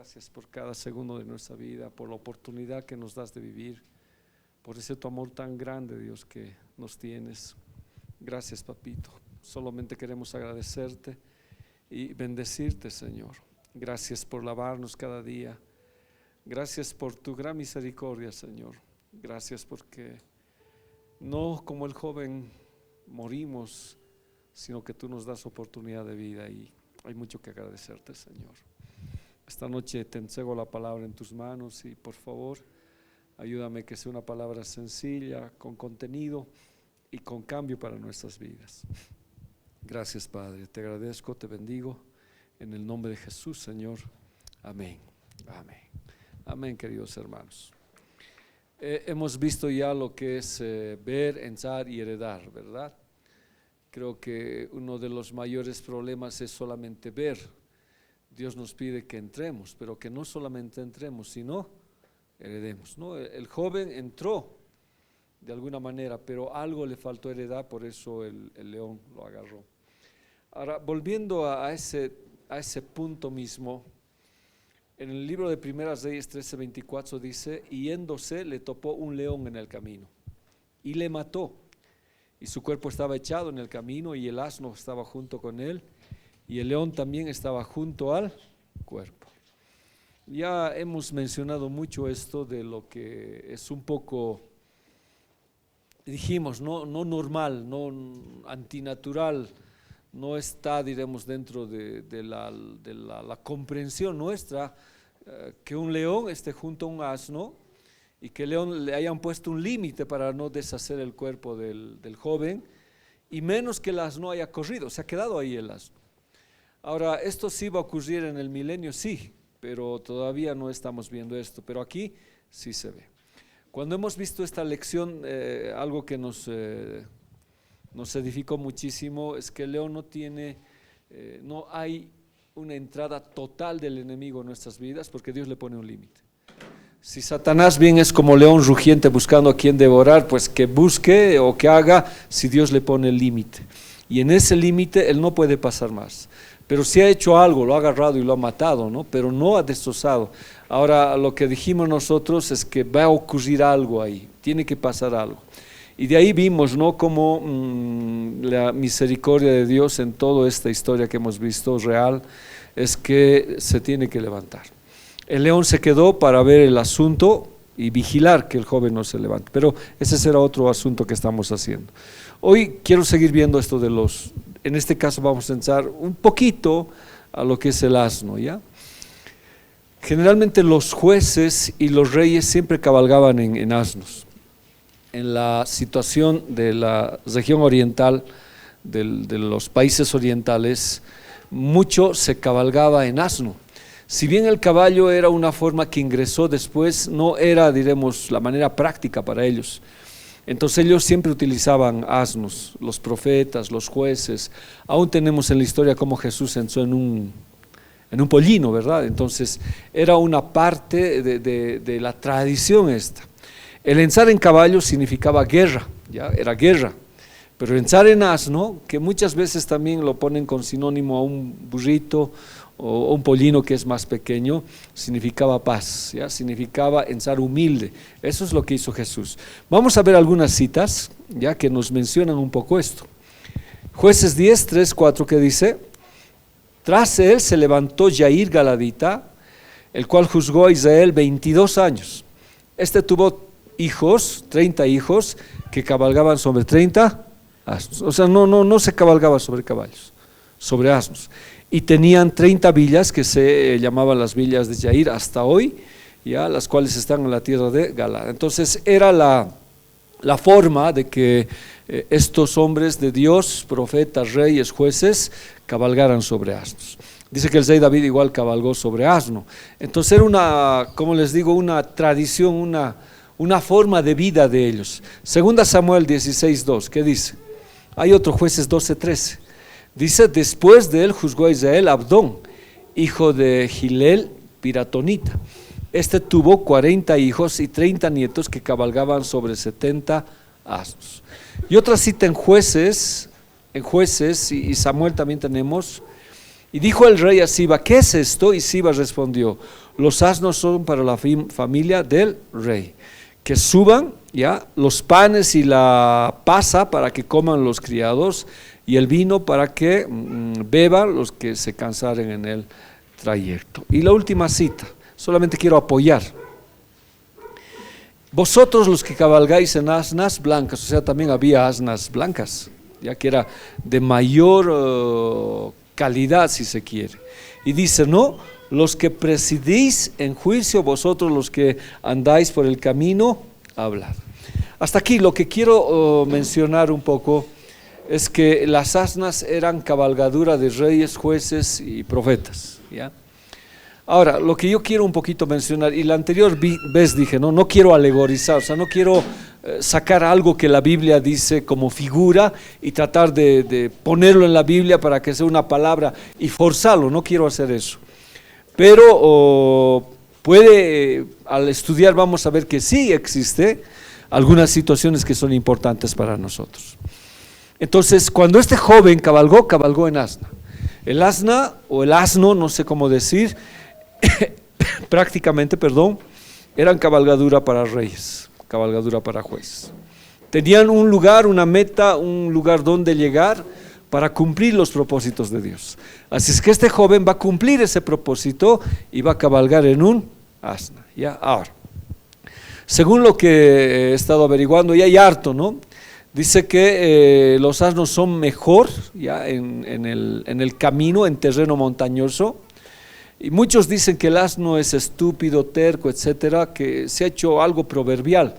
gracias por cada segundo de nuestra vida, por la oportunidad que nos das de vivir, por ese tu amor tan grande, Dios, que nos tienes. Gracias, papito. Solamente queremos agradecerte y bendecirte, Señor. Gracias por lavarnos cada día. Gracias por tu gran misericordia, Señor. Gracias porque no como el joven morimos, sino que tú nos das oportunidad de vida, y hay mucho que agradecerte, Señor. Esta noche te entrego la palabra en tus manos y por favor ayúdame que sea una palabra sencilla, con contenido y con cambio para nuestras vidas. Gracias, Padre, te agradezco, te bendigo en el nombre de Jesús, Señor. Amén, amén, amén, queridos hermanos. Hemos visto ya lo que es ver, ensar y heredar, ¿verdad? Creo que uno de los mayores problemas es solamente ver. Dios nos pide que entremos, pero que no solamente entremos, sino heredemos, ¿no? El joven entró de alguna manera, pero algo le faltó heredar, por eso el león lo agarró. Ahora, volviendo a ese punto mismo, en el libro de Primeras Reyes 13:24 dice: y yéndose le topó un león en el camino y le mató, y su cuerpo estaba echado en el camino, y el asno estaba junto con él, y el león también estaba junto al cuerpo. Ya hemos mencionado mucho esto de lo que es un poco, dijimos, no normal, no antinatural, no está, diremos, dentro de la comprensión nuestra, que un león esté junto a un asno y que el león le hayan puesto un límite para no deshacer el cuerpo del joven, y menos que el asno haya corrido, se ha quedado ahí el asno. Ahora, esto sí va a ocurrir en el milenio, sí, pero todavía no estamos viendo esto, pero aquí sí se ve. Cuando hemos visto esta lección, algo que nos edificó muchísimo es que el león no hay una entrada total del enemigo en nuestras vidas, porque Dios le pone un límite. Si Satanás bien es como león rugiente buscando a quien devorar, pues que busque o que haga si Dios le pone el límite. Y en ese límite él no puede pasar más. Pero si ha hecho algo, lo ha agarrado y lo ha matado, ¿no? Pero no ha destrozado. Ahora, lo que dijimos nosotros es que va a ocurrir algo ahí, tiene que pasar algo. Y de ahí vimos, ¿no?, cómo la misericordia de Dios en toda esta historia que hemos visto real es que se tiene que levantar. El león se quedó para ver el asunto y vigilar que el joven no se levante, pero ese será otro asunto que estamos haciendo. Hoy quiero seguir viendo esto en este caso vamos a entrar un poquito a lo que es el asno, ¿ya? Generalmente los jueces y los reyes siempre cabalgaban en asnos. En la situación de la región oriental, de los países orientales, mucho se cabalgaba en asno. Si bien el caballo era una forma que ingresó después, no era, diremos, la manera práctica para ellos. Entonces ellos siempre utilizaban asnos, los profetas, los jueces. Aún tenemos en la historia cómo Jesús entró en un pollino, ¿verdad? Entonces era una parte de la tradición esta. El ensar en caballo significaba guerra, ya era guerra. Pero ensar en asno, que muchas veces también lo ponen con sinónimo a un burrito o un pollino que es más pequeño, significaba paz, ¿ya? Significaba ensar humilde. Eso es lo que hizo Jesús. Vamos a ver algunas citas, ya que nos mencionan un poco esto. Jueces 10, 3, 4, que dice: tras él se levantó Yair Galadita, el cual juzgó a Israel 22 años. Este tuvo hijos, 30 hijos, que cabalgaban sobre 30 asnos. O sea, no se cabalgaba sobre caballos, sobre asnos. Y tenían 30 villas que se llamaban las villas de Yair hasta hoy, ya, las cuales están en la tierra de Galaad. Entonces era la forma de que estos hombres de Dios, profetas, reyes, jueces, cabalgaran sobre asnos. Dice que el rey David igual cabalgó sobre asno. Entonces era una, como les digo, una tradición, una forma de vida de ellos. Segunda Samuel 16:2, ¿qué dice? Hay otro, Jueces 12:13. Dice: después de él juzgó a Israel Abdón, hijo de Gilel Piratonita. Este tuvo 40 hijos y 30 nietos que cabalgaban sobre 70 asnos. Y otra cita en Jueces y Samuel también tenemos: y dijo el rey a Siba: ¿qué es esto? Y Siba respondió: los asnos son para la familia del rey. Que suban ya los panes y la pasa para que coman los criados, y el vino para que beban los que se cansaren en el trayecto. Y la última cita, solamente quiero apoyar. Vosotros los que cabalgáis en asnas blancas, o sea, también había asnas blancas, ya que era de mayor calidad, si se quiere. Y dice, no, los que presidís en juicio, vosotros los que andáis por el camino, hablad. Hasta aquí lo que quiero mencionar un poco es que las asnas eran cabalgadura de reyes, jueces y profetas, ¿ya? Ahora, lo que yo quiero un poquito mencionar, y la anterior vez dije, no quiero alegorizar, o sea, no quiero sacar algo que la Biblia dice como figura y tratar de ponerlo en la Biblia para que sea una palabra y forzarlo, no quiero hacer eso. Pero al estudiar vamos a ver que sí existe algunas situaciones que son importantes para nosotros. Entonces, cuando este joven cabalgó en asna. El asna o el asno, no sé cómo decir, prácticamente, eran cabalgadura para reyes, cabalgadura para jueces. Tenían un lugar, una meta, un lugar donde llegar para cumplir los propósitos de Dios. Así es que este joven va a cumplir ese propósito y va a cabalgar en un asna. ¿Ya? Ahora, según lo que he estado averiguando, y hay harto, ¿no? Dice que los asnos son mejor ya en el camino, en terreno montañoso. Y muchos dicen que el asno es estúpido, terco, etcétera, que se ha hecho algo proverbial.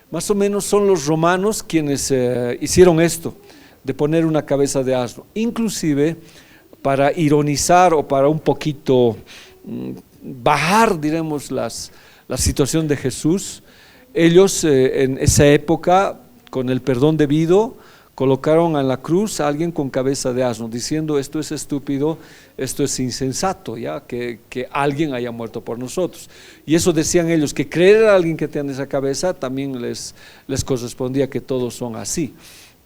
Más o menos son los romanos quienes hicieron esto, de poner una cabeza de asno. Inclusive para ironizar o para un poquito bajar, diremos, la situación de Jesús. Ellos en esa época, con el perdón debido, colocaron en la cruz a alguien con cabeza de asno, diciendo esto es estúpido, esto es insensato, ya que alguien haya muerto por nosotros. Y eso decían ellos, que creer a alguien que tenga esa cabeza también les correspondía, que todos son así.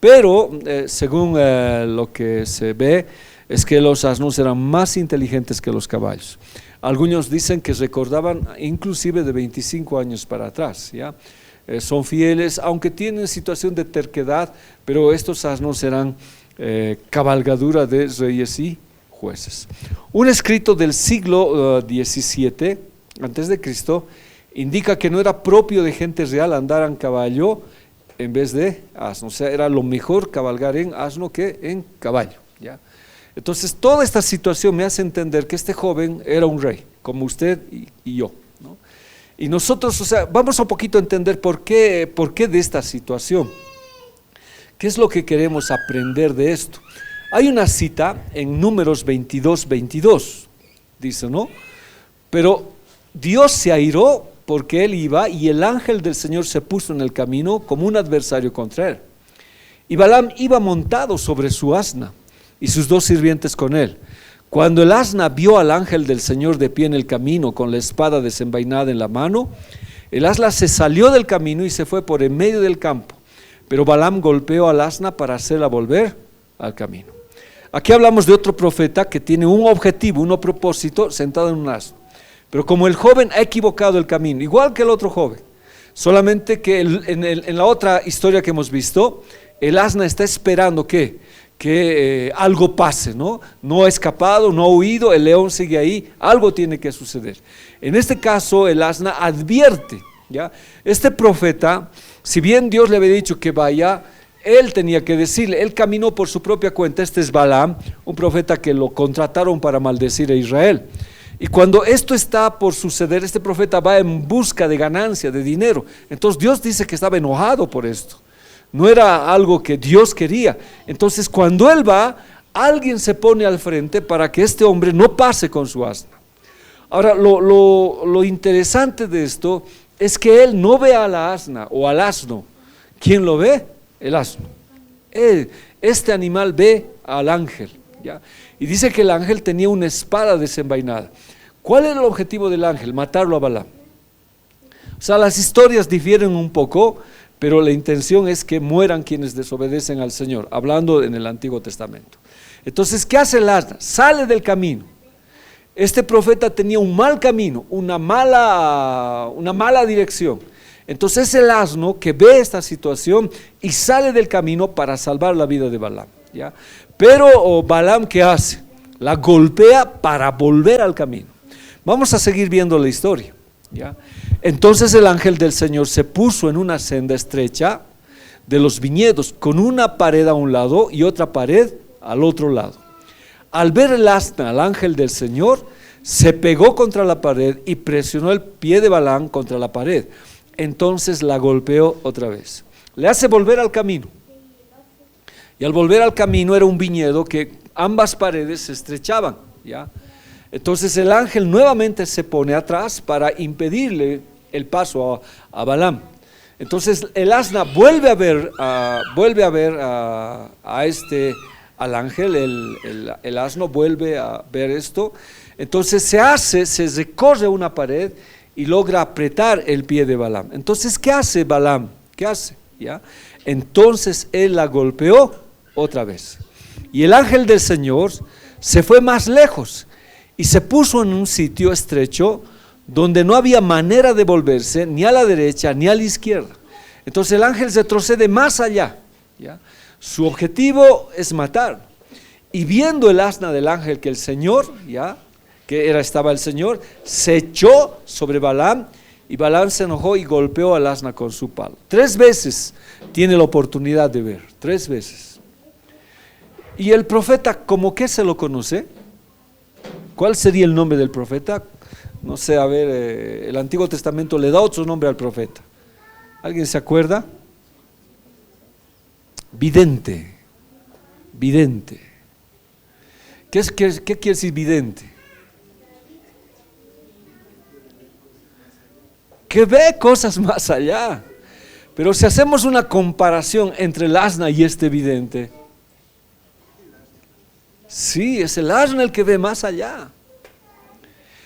Pero según lo que se ve, es que los asnos eran más inteligentes que los caballos. Algunos dicen que recordaban inclusive de 25 años para atrás, ¿ya? Son fieles, aunque tienen situación de terquedad, pero estos asnos eran cabalgadura de reyes y jueces. Un escrito del siglo XVII, antes de Cristo, indica que no era propio de gente real andar en caballo en vez de asno, o sea, era lo mejor cabalgar en asno que en caballo, ¿ya? Entonces, toda esta situación me hace entender que este joven era un rey, como usted y yo, ¿no? Y nosotros, o sea, vamos a un poquito a entender por qué de esta situación. ¿Qué es lo que queremos aprender de esto? Hay una cita en Números 22:22, dice, ¿no? Pero Dios se airó porque él iba, y el ángel del Señor se puso en el camino como un adversario contra él. Y Balaam iba montado sobre su asna, y sus 2 sirvientes con él. Cuando el asna vio al ángel del Señor de pie en el camino con la espada desenvainada en la mano, el asna se salió del camino y se fue por en medio del campo. Pero Balaam golpeó al asna para hacerla volver al camino. Aquí hablamos de otro profeta que tiene un objetivo, un propósito, sentado en un asno. Pero como el joven ha equivocado el camino, igual que el otro joven, solamente que en la otra historia que hemos visto, el asna está esperando que algo pase, ¿no? No ha escapado, no ha huido, el león sigue ahí, algo tiene que suceder. En este caso el asna advierte, ¿ya? Este profeta, si bien Dios le había dicho que vaya, él tenía que decirle, él caminó por su propia cuenta. Este es Balaam, un profeta que lo contrataron para maldecir a Israel. Y cuando esto está por suceder, este profeta va en busca de ganancia, de dinero. Entonces Dios dice que estaba enojado por esto. No era algo que Dios quería. Entonces cuando él va, alguien se pone al frente para que este hombre no pase con su asna. Ahora lo interesante de esto es que él no ve a la asna o al asno. ¿Quién lo ve? El asno. Este animal ve al ángel, ¿ya? Y dice que el ángel tenía una espada desenvainada. ¿Cuál era el objetivo del ángel? Matarlo a Balaam. O sea, las historias difieren un poco, pero la intención es que mueran quienes desobedecen al Señor, hablando en el Antiguo Testamento. Entonces, ¿qué hace el asna? Sale del camino. Este profeta tenía un mal camino, una mala dirección. Entonces el asno que ve esta situación y sale del camino para salvar la vida de Balaam, ¿ya? Pero Balaam, ¿qué hace? La golpea para volver al camino. Vamos a seguir viendo la historia, ¿ya? Entonces el ángel del Señor se puso en una senda estrecha de los viñedos, con una pared a un lado y otra pared al otro lado. Al ver el asna al ángel del Señor, se pegó contra la pared y presionó el pie de Balaam contra la pared. Entonces la golpeó otra vez. Le hace volver al camino. Y al volver al camino era un viñedo que ambas paredes se estrechaban, ¿ya? Entonces el ángel nuevamente se pone atrás para impedirle el paso a Balaam. Entonces el asna vuelve a ver al ángel, el asno vuelve a ver esto. Entonces se recorre una pared y logra apretar el pie de Balaam. Entonces, ¿qué hace Balaam? ¿Qué hace? ¿Ya? Entonces él la golpeó otra vez. Y el ángel del Señor se fue más lejos y se puso en un sitio estrecho donde no había manera de volverse ni a la derecha ni a la izquierda. Entonces el ángel retrocede más allá, ¿ya? Su objetivo es matar. Y viendo el asna del ángel que el Señor, ¿ya?, estaba el Señor, se echó sobre Balaam, y Balaam se enojó y golpeó al asna con su palo. 3 veces tiene la oportunidad de ver, 3 veces. Y el profeta, ¿cómo que se lo conoce? ¿Cuál sería el nombre del profeta? No sé, a ver, el Antiguo Testamento le da otro nombre al profeta. ¿Alguien se acuerda? Vidente. Vidente. ¿Qué quiere decir vidente? Que ve cosas más allá. Pero si hacemos una comparación entre el asna y este vidente, sí, es el asna el que ve más allá.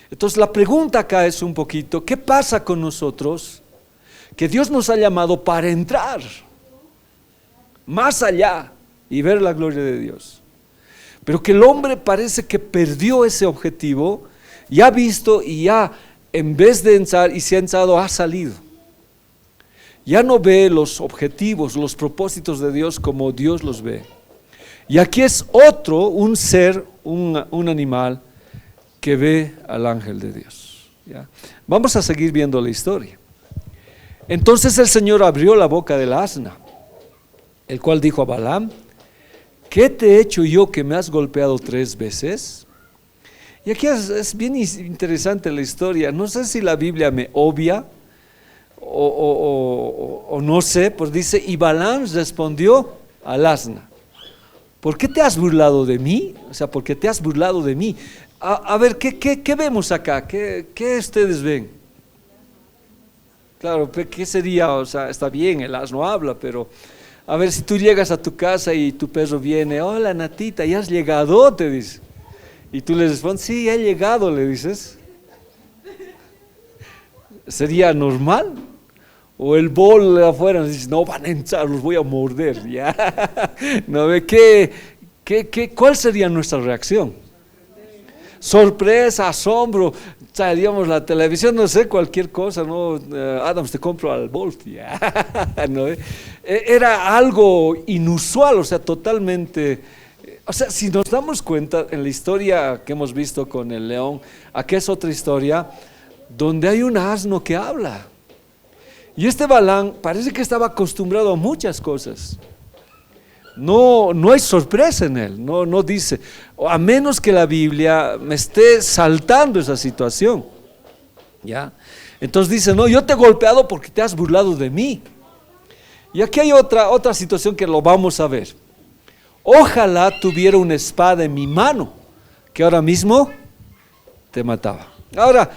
Entonces la pregunta acá es un poquito, ¿qué pasa con nosotros? Que Dios nos ha llamado para entrar más allá y ver la gloria de Dios. Pero que el hombre parece que perdió ese objetivo, y ha visto y ya, en vez de entrar y se ha entrado, ha salido. Ya no ve los objetivos, los propósitos de Dios como Dios los ve. Y aquí es un ser, un animal que ve al ángel de Dios, ¿ya? Vamos a seguir viendo la historia. Entonces el Señor abrió la boca del asna, el cual dijo a Balaam: ¿qué te he hecho yo que me has golpeado 3 veces? Y aquí es bien interesante la historia. No sé si la Biblia me obvia o no sé, pues dice: y Balaam respondió al asna: ¿por qué te has burlado de mí? O sea, ¿por qué te has burlado de mí? A ver, ¿qué vemos acá? ¿Qué ustedes ven? Claro, ¿qué sería? O sea, está bien, el asno habla, pero a ver, si tú llegas a tu casa y tu perro viene: hola Natita, ¿ya has llegado?, te dice. Y tú le respondes: sí, he llegado, le dices. ¿Sería normal? O el bol de afuera nos dice: no, van a entrar, los voy a morder, ¿ya? ¿No ve? ¿Cuál sería nuestra reacción? Sorpresa, asombro, digamos, la televisión, no sé, cualquier cosa, ¿no? Adams, te compro al Bolt, ¿ya? ¿No? Era algo inusual, o sea, totalmente. O sea, si nos damos cuenta en la historia que hemos visto con el león, aquí es otra historia donde hay un asno que habla. Y este Balaam parece que estaba acostumbrado a muchas cosas. No hay sorpresa en él, no dice, a menos que la Biblia me esté saltando esa situación, ¿ya? Entonces dice: no, yo te he golpeado porque te has burlado de mí. Y aquí hay otra situación que lo vamos a ver. Ojalá tuviera una espada en mi mano, que ahora mismo te mataba. Ahora,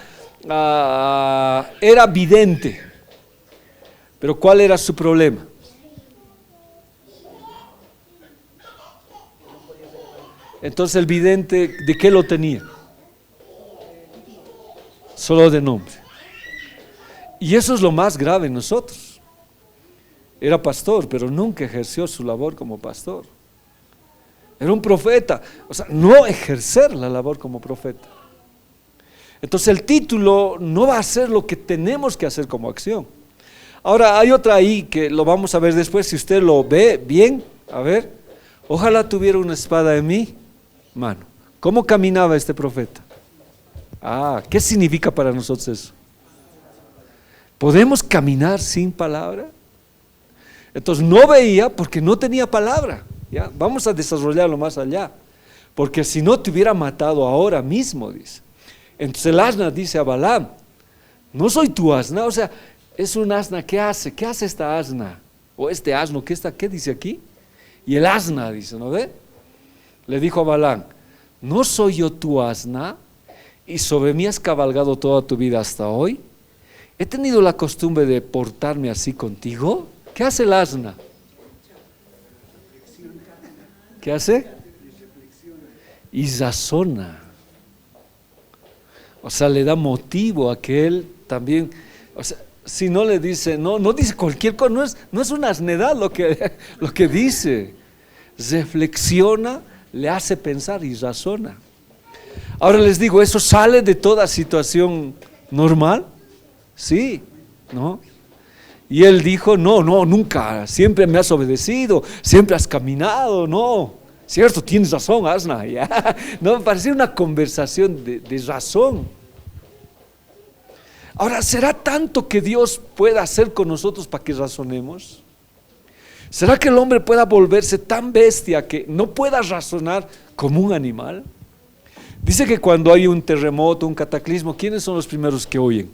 era vidente, pero ¿cuál era su problema? Entonces el vidente, ¿de qué lo tenía? Solo de nombre. Y eso es lo más grave en nosotros. Era pastor, pero nunca ejerció su labor como pastor. Era un profeta, o sea, no ejercer la labor como profeta. Entonces el título no va a ser lo que tenemos que hacer como acción. Ahora hay otra ahí que lo vamos a ver después, si usted lo ve bien, a ver, ojalá tuviera una espada en mi mano. ¿Cómo caminaba este profeta? ¿Qué significa para nosotros eso? ¿Podemos caminar sin palabra? Entonces no veía porque no tenía palabra. ¿Ya? Vamos a desarrollarlo más allá, porque si no te hubiera matado ahora mismo, dice. Entonces el asna dice a Balaam, no soy tu asna, o sea, es un asna, ¿qué hace? ¿Qué hace esta asna? O este asno, ¿qué dice aquí? Y el asna dice, ¿no ve? Le dijo a Balaam, ¿no soy yo tu asna? Y sobre mí has cabalgado toda tu vida hasta hoy. ¿He tenido la costumbre de portarme así contigo? ¿Qué hace el asna? ¿Qué hace? Y razona. O sea, le da motivo a que él también, o sea, si no le dice, no dice cualquier cosa, no es una asnedad lo que dice. Reflexiona, le hace pensar y razona. Ahora les digo, ¿eso sale de toda situación normal? Sí, ¿no? Y él dijo, no, nunca, siempre me has obedecido, siempre has caminado, no. Cierto, tienes razón, asna. Ya. No, parecía una conversación de razón. Ahora, ¿será tanto que Dios pueda hacer con nosotros para que razonemos? ¿Será que el hombre pueda volverse tan bestia que no pueda razonar como un animal? Dice que cuando hay un terremoto, un cataclismo, ¿quiénes son los primeros que oyen?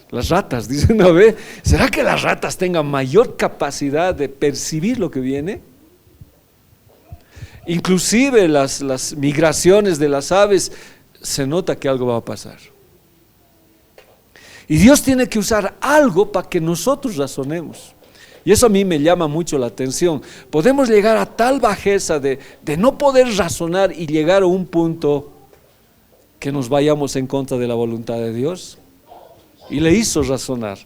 Las ratas, dicen, ¿no ve? ¿Será que las ratas tengan mayor capacidad de percibir lo que viene? Inclusive las migraciones de las aves, se nota que algo va a pasar. Y Dios tiene que usar algo para que nosotros razonemos. Y eso a mí me llama mucho la atención. Podemos llegar a tal bajeza de no poder razonar y llegar a un punto que nos vayamos en contra de la voluntad de Dios. Y le hizo razonar.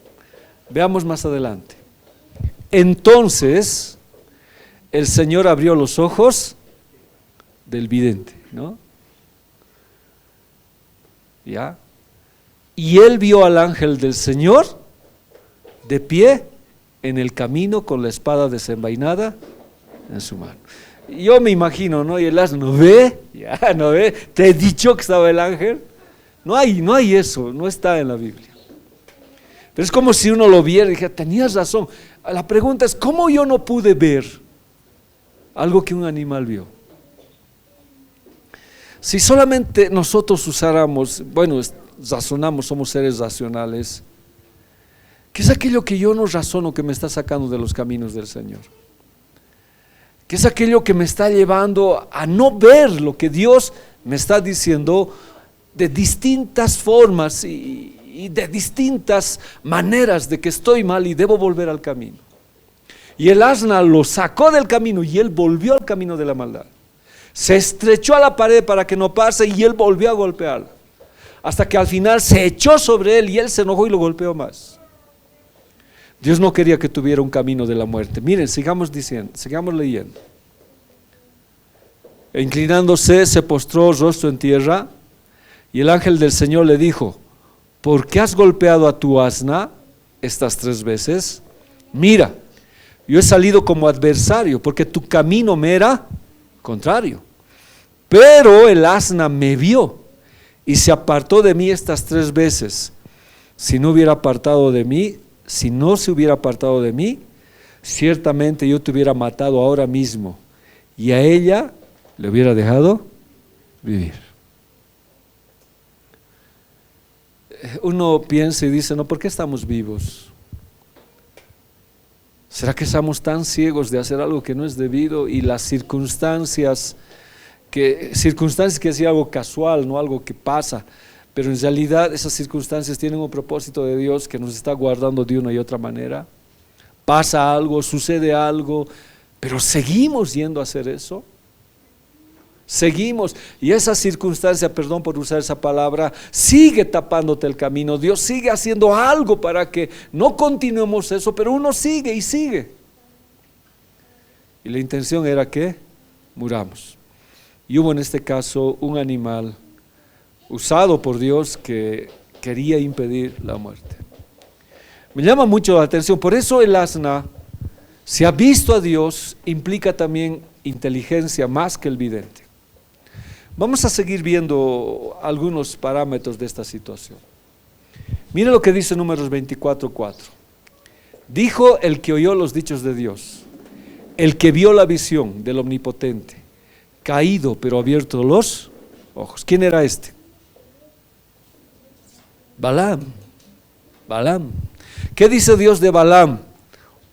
Veamos más adelante. Entonces el Señor abrió los ojos del vidente, ¿no? ¿Ya? Y él vio al ángel del Señor de pie en el camino con la espada desenvainada en su mano. Yo me imagino, ¿no? Y el asno, ¿no ve? Ya, ¿no ve? ¿Te he dicho que estaba el ángel? No hay eso, no está en la Biblia. Pero es como si uno lo viera y dijera, tenías razón. La pregunta es, ¿cómo yo no pude ver algo que un animal vio? Si solamente nosotros usáramos, razonamos, somos seres racionales, ¿qué es aquello que yo no razono que me está sacando de los caminos del Señor? ¿Qué es aquello que me está llevando a no ver lo que Dios me está diciendo de distintas formas y de distintas maneras de que estoy mal y debo volver al camino? Y el asna lo sacó del camino y él volvió al camino de la maldad. Se estrechó a la pared para que no pase y él volvió a golpearla. Hasta que al final se echó sobre él y él se enojó y lo golpeó más. Dios no quería que tuviera un camino de la muerte. Miren, sigamos leyendo. E inclinándose, se postró rostro en tierra y el ángel del Señor le dijo: ¿por qué has golpeado a tu asna estas 3 veces? Mira, yo he salido como adversario porque tu camino me era contrario. Pero el asna me vio y se apartó de mí estas 3 veces. Si no se hubiera apartado de mí, ciertamente yo te hubiera matado ahora mismo y a ella le hubiera dejado vivir. Uno piensa y dice, no, ¿por qué estamos vivos? ¿Será que estamos tan ciegos de hacer algo que no es debido y las circunstancias que es algo casual, no algo que pasa, pero en realidad esas circunstancias tienen un propósito de Dios que nos está guardando de una y otra manera? Pasa algo, sucede algo, pero seguimos yendo a hacer eso. Seguimos, y esa circunstancia, perdón por usar esa palabra, sigue tapándote el camino. Dios sigue haciendo algo para que no continuemos eso, pero uno sigue y sigue. Y la intención era que muramos. Y hubo en este caso un animal usado por Dios que quería impedir la muerte. Me llama mucho la atención, por eso el asna, si ha visto a Dios, implica también inteligencia más que el vidente. Vamos a seguir viendo algunos parámetros de esta situación. Mire lo que dice Números 24:4. Dijo el que oyó los dichos de Dios, el que vio la visión del Omnipotente, caído pero abierto los ojos. ¿Quién era este? Balaam. ¿Qué dice Dios de Balaam?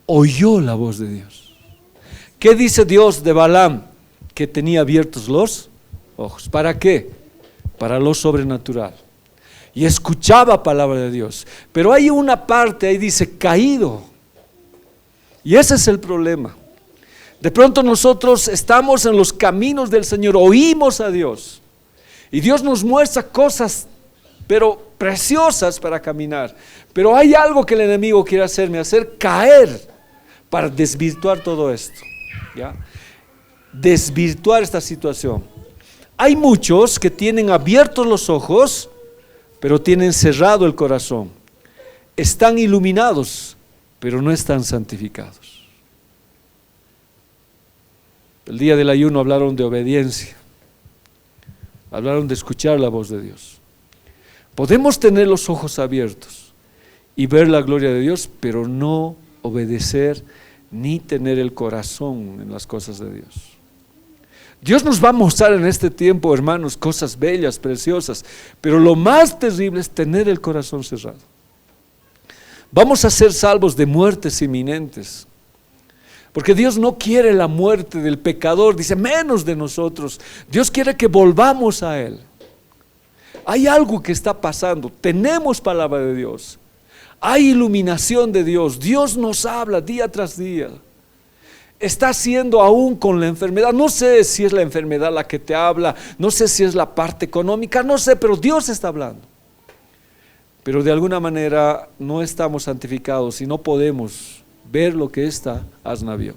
Oyó la voz de Dios. ¿Qué dice Dios de Balaam? Que tenía abiertos los ojos. ¿Para qué? Para lo sobrenatural. Y escuchaba palabra de Dios. Pero hay una parte, ahí dice caído. Y ese es el problema. De pronto nosotros estamos en los caminos del Señor, oímos a Dios. Y Dios nos muestra cosas, pero preciosas para caminar. Pero hay algo que el enemigo quiere hacer caer para desvirtuar todo esto. ¿Ya? Desvirtuar esta situación. Hay muchos que tienen abiertos los ojos, pero tienen cerrado el corazón. Están iluminados, pero no están santificados. El día del ayuno hablaron de obediencia, hablaron de escuchar la voz de Dios. Podemos tener los ojos abiertos y ver la gloria de Dios, pero no obedecer ni tener el corazón en las cosas de Dios. Dios nos va a mostrar en este tiempo, hermanos, cosas bellas, preciosas, pero lo más terrible es tener el corazón cerrado. Vamos a ser salvos de muertes inminentes, porque Dios no quiere la muerte del pecador, dice menos de nosotros. Dios quiere que volvamos a Él. Hay algo que está pasando, tenemos palabra de Dios, hay iluminación de Dios, Dios nos habla día tras día. Está haciendo aún con la enfermedad, no sé si es la enfermedad la que te habla, no sé si es la parte económica, no sé, pero Dios está hablando. Pero de alguna manera no estamos santificados y no podemos ver lo que esta asna vio.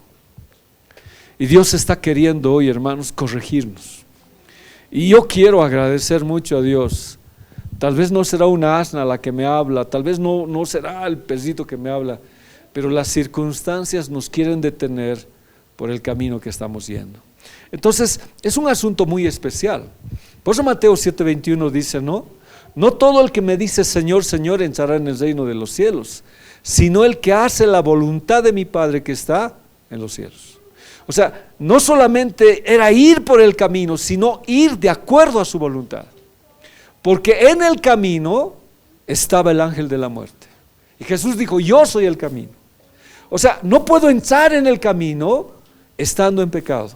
Y Dios está queriendo hoy, hermanos, corregirnos. Y yo quiero agradecer mucho a Dios. Tal vez no será una asna la que me habla, tal vez no será el pesito que me habla, pero las circunstancias nos quieren detener por el camino que estamos yendo. Entonces es un asunto muy especial. Por eso Mateo 7:21 dice, no todo el que me dice Señor, Señor entrará en el reino de los cielos, sino el que hace la voluntad de mi Padre que está en los cielos. O sea, no solamente era ir por el camino, sino ir de acuerdo a su voluntad, porque en el camino estaba el ángel de la muerte, y Jesús dijo, yo soy el camino. O sea, no puedo entrar en el camino estando en pecado,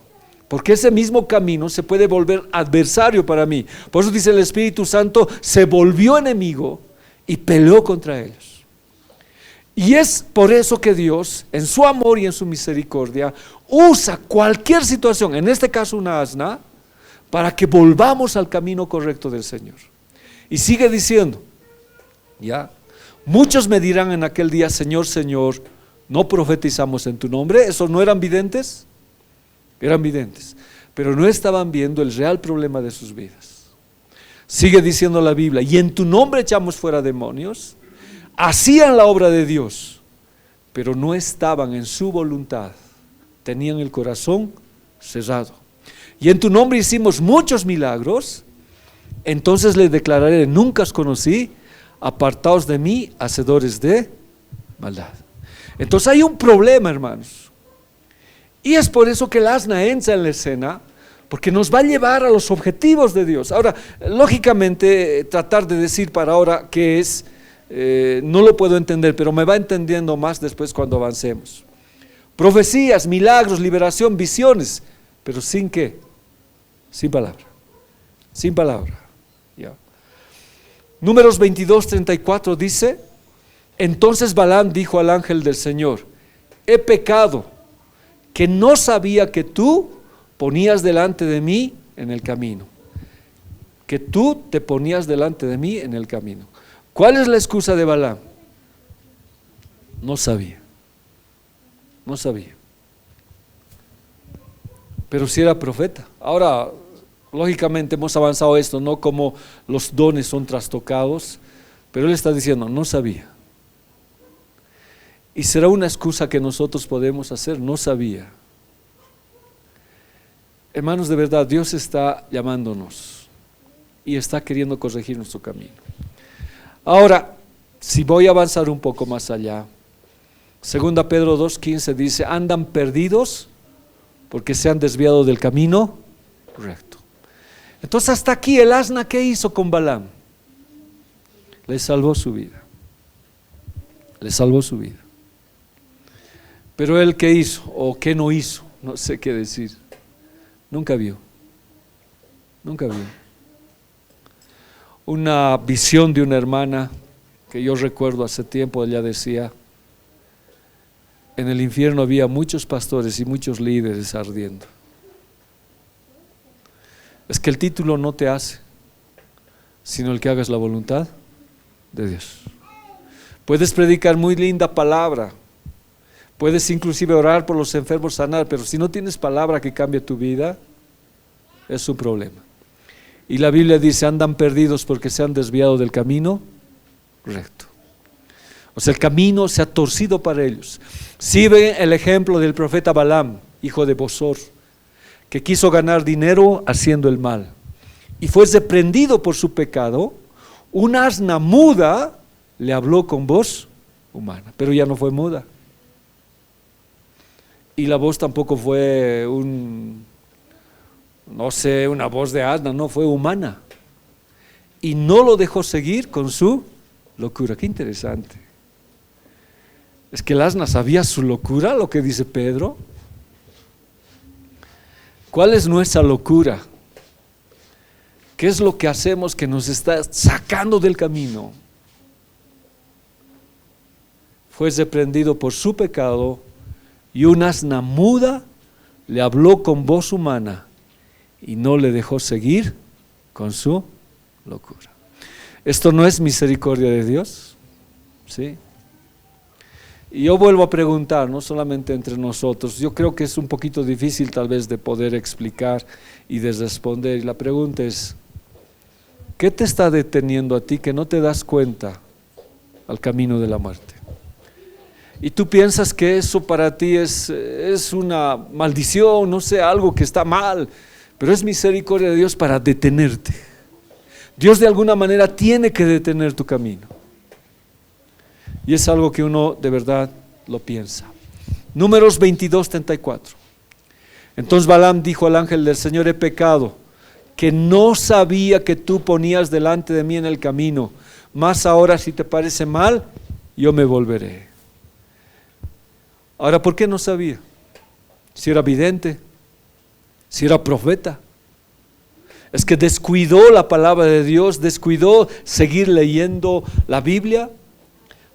porque ese mismo camino se puede volver adversario para mí. Por eso dice el Espíritu Santo, se volvió enemigo y peleó contra ellos. Y es por eso que Dios, en su amor y en su misericordia, usa cualquier situación, en este caso una asna, para que volvamos al camino correcto del Señor. Y sigue diciendo, ya, muchos me dirán en aquel día, Señor, Señor, ¿no profetizamos en tu nombre? ¿Esos no eran videntes? Eran videntes, pero no estaban viendo el real problema de sus vidas. Sigue diciendo la Biblia, y en tu nombre echamos fuera demonios. Hacían la obra de Dios, pero no estaban en su voluntad, tenían el corazón cerrado. Y en tu nombre hicimos muchos milagros. Entonces les declararé, nunca os conocí, apartaos de mí, hacedores de maldad. Entonces hay un problema, hermanos, y es por eso que el asna entra en la escena, porque nos va a llevar a los objetivos de Dios. Ahora, lógicamente, tratar de decir para ahora qué es, no lo puedo entender, pero me va entendiendo más después cuando avancemos. Profecías, milagros, liberación, visiones, pero ¿sin qué? Sin palabra, sin palabra. ¿Ya? Números 22:34 dice, entonces Balaam dijo al ángel del Señor, he pecado, que no sabía que tú ponías delante de mí en el camino, que tú te ponías delante de mí en el camino. ¿Cuál es la excusa de Balaam? No sabía, pero si era profeta. Ahora, Lógicamente hemos avanzado esto, no como los dones son trastocados, pero él está diciendo, no sabía. Y será una excusa que nosotros podemos hacer, no sabía. Hermanos, de verdad, Dios está llamándonos y está queriendo corregir nuestro camino. Ahora, si voy a avanzar un poco más allá, 2 Pedro 2:15 dice, andan perdidos porque se han desviado del camino recto. Entonces hasta aquí el asna, ¿qué hizo con Balaam? Le salvó su vida. Le salvó su vida. Pero él, ¿qué hizo? ¿O qué no hizo? No sé qué decir. Nunca vio. Nunca vio. Una visión de una hermana que yo recuerdo hace tiempo, ella decía, en el infierno había muchos pastores y muchos líderes ardiendo. Es que el título no te hace, sino el que hagas la voluntad de Dios. Puedes predicar muy linda palabra, puedes inclusive orar por los enfermos, sanar, pero si no tienes palabra que cambie tu vida, es un problema. Y la Biblia dice, andan perdidos porque se han desviado del camino recto. O sea, el camino se ha torcido para ellos. Si ven el ejemplo del profeta Balaam, hijo de Bosor, que quiso ganar dinero haciendo el mal y fue reprendido por su pecado, una asna muda le habló con voz humana, pero ya no fue muda. Y la voz tampoco fue una voz de asna, no, fue humana. Y no lo dejó seguir con su locura. Qué interesante. Es que el asna sabía su locura, lo que dice Pedro. ¿Cuál es nuestra locura? ¿Qué es lo que hacemos que nos está sacando del camino? Fue reprendido por su pecado y una asna muda le habló con voz humana y no le dejó seguir con su locura. ¿Esto no es misericordia de Dios? ¿Sí? Y yo vuelvo a preguntar, no solamente entre nosotros, yo creo que es un poquito difícil tal vez de poder explicar y de responder, y la pregunta es, ¿qué te está deteniendo a ti que no te das cuenta al camino de la muerte? Y tú piensas que eso para ti es una maldición, no sé, algo que está mal, pero es misericordia de Dios para detenerte. Dios de alguna manera tiene que detener tu camino. Y es algo que uno de verdad lo piensa. Números 22:34. Entonces Balaam dijo al ángel del Señor, he pecado, que no sabía que tú ponías delante de mí en el camino, mas ahora si te parece mal, yo me volveré. Ahora, ¿por qué no sabía? Si era vidente, si era profeta. Es que descuidó la palabra de Dios, descuidó seguir leyendo la Biblia.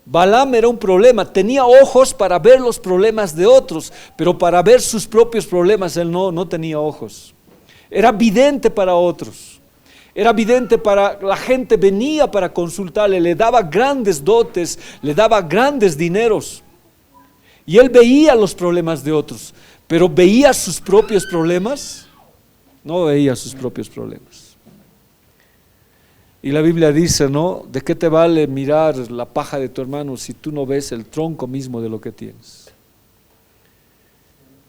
Balaam era un problema, tenía ojos para ver los problemas de otros, pero para ver sus propios problemas él no tenía ojos. Era vidente para otros, era vidente para la gente, venía para consultarle, le daba grandes dotes, le daba grandes dineros. Y él veía los problemas de otros, pero veía sus propios problemas, no veía sus propios problemas. Y la Biblia dice, ¿no? ¿De qué te vale mirar la paja de tu hermano si tú no ves el tronco mismo de lo que tienes?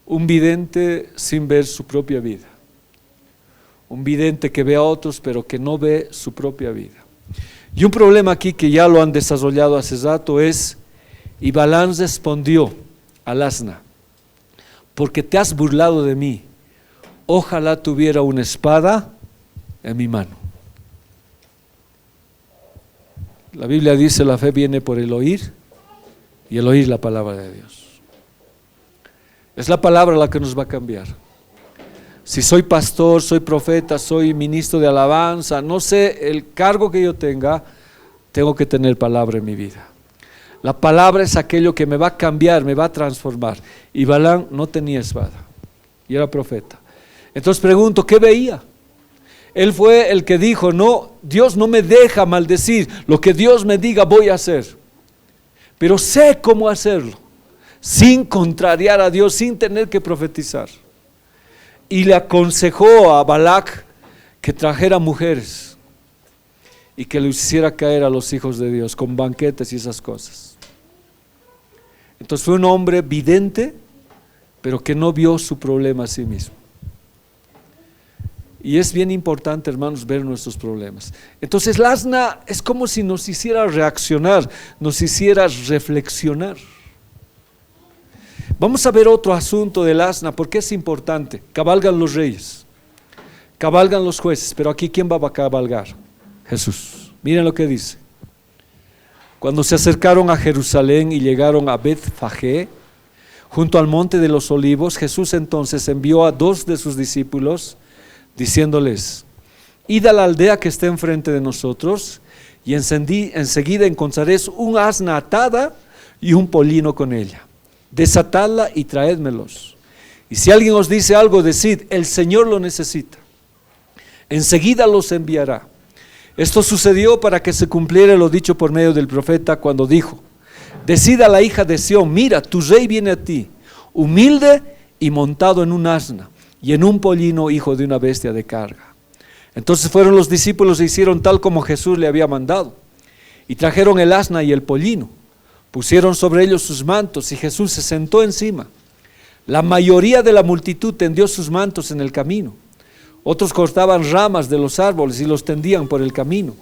Un vidente sin ver su propia vida. Un vidente que ve a otros pero que no ve su propia vida. Y un problema aquí que ya lo han desarrollado hace rato es, y Balaam respondió al asna, porque te has burlado de mí, ojalá tuviera una espada en mi mano. La Biblia dice, la fe viene por el oír, y el oír la palabra de Dios. Es la palabra la que nos va a cambiar. Si soy pastor, soy profeta, soy ministro de alabanza, no sé el cargo que yo tenga, tengo que tener palabra en mi vida. La palabra es aquello que me va a cambiar, me va a transformar. Y Balaam no tenía espada, y era profeta. Entonces pregunto, ¿qué veía? Él fue el que dijo, no, Dios no me deja maldecir, lo que Dios me diga voy a hacer. Pero sé cómo hacerlo, sin contrariar a Dios, sin tener que profetizar. Y le aconsejó a Balac, que trajera mujeres y que lo hiciera caer a los hijos de Dios con banquetes y esas cosas. Entonces fue un hombre vidente, pero que no vio su problema a sí mismo. Y es bien importante, hermanos, ver nuestros problemas. Entonces el asna es como si nos hiciera reaccionar, nos hiciera reflexionar. Vamos a ver otro asunto del asna, porque es importante. Cabalgan los reyes, cabalgan los jueces, pero aquí ¿quién va a cabalgar? Jesús. Miren lo que dice. Cuando se acercaron a Jerusalén y llegaron a Betfagé, junto al monte de los olivos, Jesús entonces envió a 2 de sus discípulos, diciéndoles: id a la aldea que está enfrente de nosotros, y enseguida encontraréis un asna atada y un pollino con ella. Desatadla y traédmelos. Y si alguien os dice algo, decid: el Señor lo necesita. Enseguida los enviará. Esto sucedió para que se cumpliera lo dicho por medio del profeta, cuando dijo: decid a la hija de Sión: mira, tu rey viene a ti, humilde y montado en un asna, y en un pollino, hijo de una bestia de carga. Entonces fueron los discípulos e hicieron tal como Jesús le había mandado, y trajeron el asna y el pollino, pusieron sobre ellos sus mantos, y Jesús se sentó encima. La mayoría de la multitud tendió sus mantos en el camino. Otros cortaban ramas de los árboles y los tendían por el camino.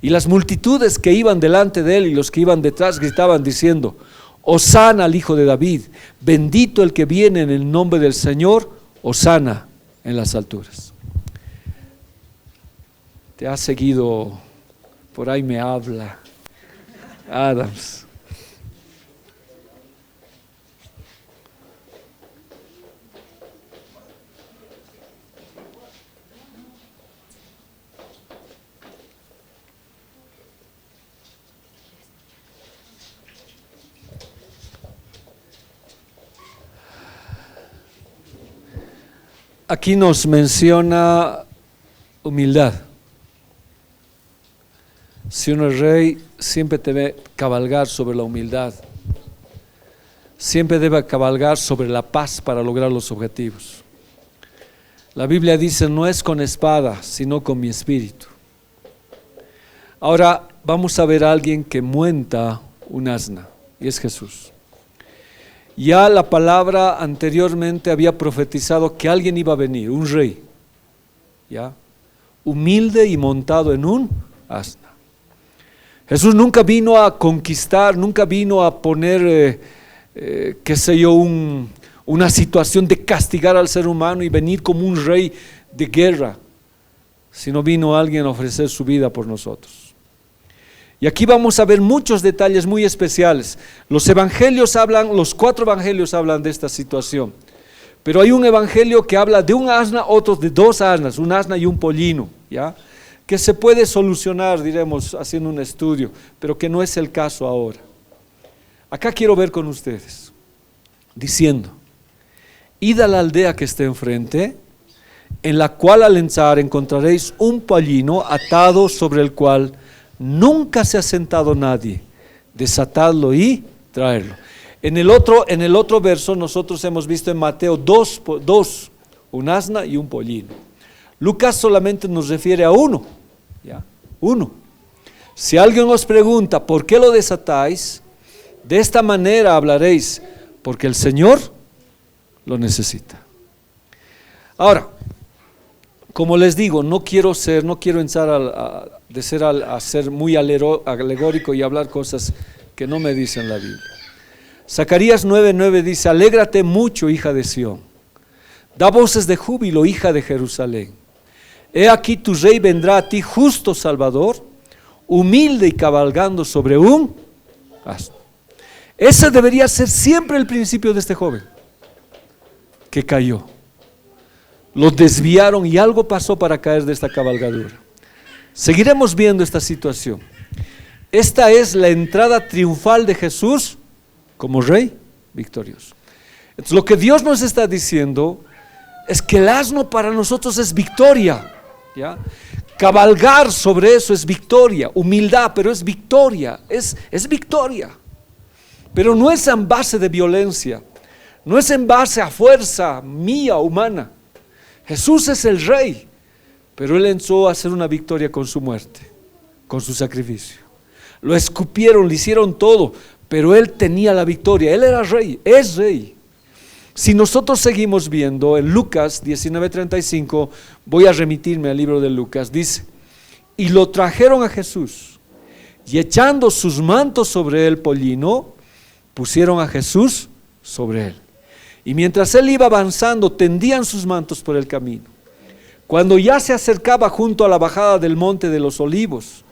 Y las multitudes que iban delante de él y los que iban detrás gritaban diciendo: Hosana al Hijo de David, bendito el que viene en el nombre del Señor, Hosana en las alturas. Te ha seguido, por ahí me habla Adams. Aquí nos menciona humildad. Si uno es rey, siempre debe cabalgar sobre la humildad. Siempre debe cabalgar sobre la paz para lograr los objetivos. La Biblia dice: no es con espada, sino con mi espíritu. Ahora vamos a ver a alguien que monta un asna, y es Jesús. Ya la palabra anteriormente había profetizado que alguien iba a venir, un rey, ¿ya? Humilde y montado en un asna. Jesús nunca vino a conquistar, nunca vino a poner, una situación de castigar al ser humano y venir como un rey de guerra, sino vino alguien a ofrecer su vida por nosotros. Y aquí vamos a ver muchos detalles muy especiales. Los 4 evangelios hablan de esta situación. Pero hay un evangelio que habla de un asna, otro de 2 asnas, un asna y un pollino, ¿ya? Que se puede solucionar, diremos, haciendo un estudio, pero que no es el caso ahora. Acá quiero ver con ustedes, diciendo: id a la aldea que está enfrente, en la cual al entrar encontraréis un pollino atado sobre el cual nunca se ha sentado nadie. Desatadlo y traerlo. En el otro verso nosotros hemos visto en Mateo 2, un asna y un pollino. Lucas solamente nos refiere a uno, ¿ya? Uno. Si alguien os pregunta: ¿por qué lo desatáis? De esta manera hablaréis: porque el Señor lo necesita. Ahora, como les digo, no quiero entrar a ser muy alegórico y hablar cosas que no me dicen la Biblia. Zacarías 9:9 dice: alégrate mucho, hija de Sión, da voces de júbilo, hija de Jerusalén. He aquí tu rey vendrá a ti, justo Salvador, humilde y cabalgando sobre un asno. Ese debería ser siempre el principio de este joven que cayó. Lo desviaron y algo pasó para caer de esta cabalgadura. Seguiremos viendo esta situación. Esta es la entrada triunfal de Jesús como rey victorioso. Entonces, lo que Dios nos está diciendo es que el asno para nosotros es victoria, ¿ya? Cabalgar sobre eso es victoria, humildad, pero es victoria, es victoria. Pero no es en base de violencia, no es en base a fuerza mía, humana. Jesús es el rey, pero él empezó a hacer una victoria con su muerte, con su sacrificio. Lo escupieron, le hicieron todo, pero él tenía la victoria, él era rey, es rey. Si nosotros seguimos viendo en Lucas 19:35, voy a remitirme al libro de Lucas, dice: y lo trajeron a Jesús, y echando sus mantos sobre el pollino, pusieron a Jesús sobre él. Y mientras él iba avanzando, tendían sus mantos por el camino. Cuando ya se acercaba junto a la bajada del monte de los Olivos,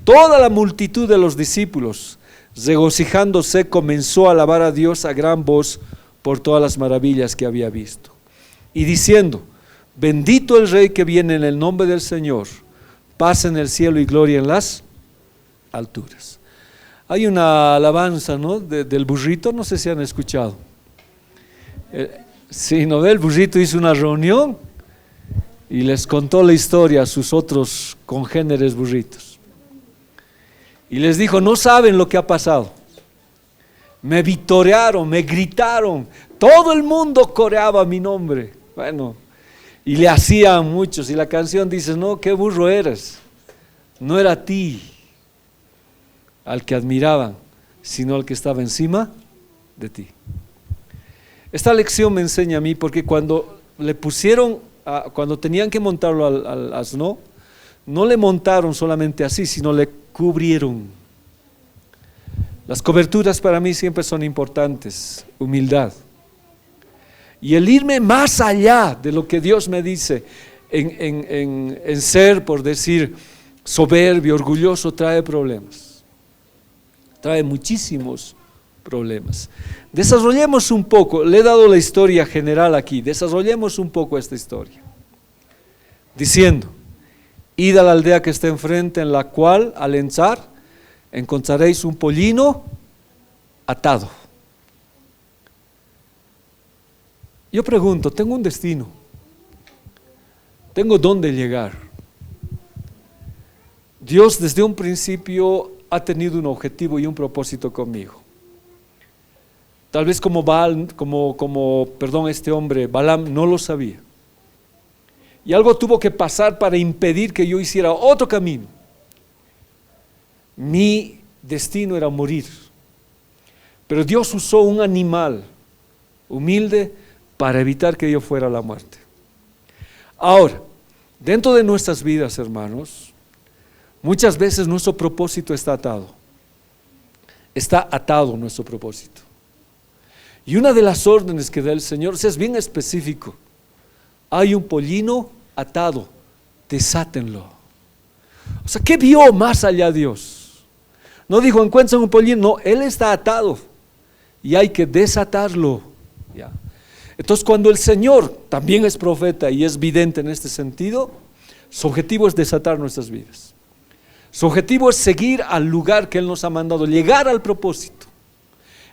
toda la multitud de los discípulos, regocijándose, comenzó a alabar a Dios a gran voz por todas las maravillas que había visto. Y diciendo: bendito el Rey que viene en el nombre del Señor, paz en el cielo y gloria en las alturas. Hay una alabanza, ¿no?, del burrito, no sé si han escuchado. Sí, ¿no ve? El burrito hizo una reunión y les contó la historia a sus otros congéneres burritos. Y les dijo: no saben lo que ha pasado. Me vitorearon, me gritaron, todo el mundo coreaba mi nombre. Bueno, y le hacían muchos, y la canción dice: no, qué burro eres. No era a ti al que admiraban, sino al que estaba encima de ti. Esta lección me enseña a mí, porque cuando le pusieron, cuando tenían que montarlo al asno, no le montaron solamente así, sino le cubrieron. Las coberturas para mí siempre son importantes, humildad. Y el irme más allá de lo que Dios me dice, en ser, por decir, soberbio, orgulloso, trae problemas. Trae muchísimos problemas. Desarrollemos un poco, le he dado la historia general aquí, desarrollemos un poco esta historia. Diciendo: id a la aldea que está enfrente, en la cual al entrar encontraréis un pollino atado. Yo pregunto, tengo un destino, tengo dónde llegar. Dios desde un principio ha tenido un objetivo y un propósito conmigo. Tal vez este hombre Balaam no lo sabía. Y algo tuvo que pasar para impedir que yo hiciera otro camino. Mi destino era morir. Pero Dios usó un animal humilde para evitar que yo fuera a la muerte. Ahora, dentro de nuestras vidas, hermanos, muchas veces nuestro propósito está atado. Está atado nuestro propósito. Y una de las órdenes que da el Señor es bien específico: hay un pollino atado, desátenlo. O sea, ¿qué vio más allá Dios? No dijo: encuentren un pollino, no, él está atado y hay que desatarlo. ¿Ya? Entonces, cuando el Señor también es profeta y es vidente en este sentido, su objetivo es desatar nuestras vidas. Su objetivo es seguir al lugar que Él nos ha mandado, llegar al propósito.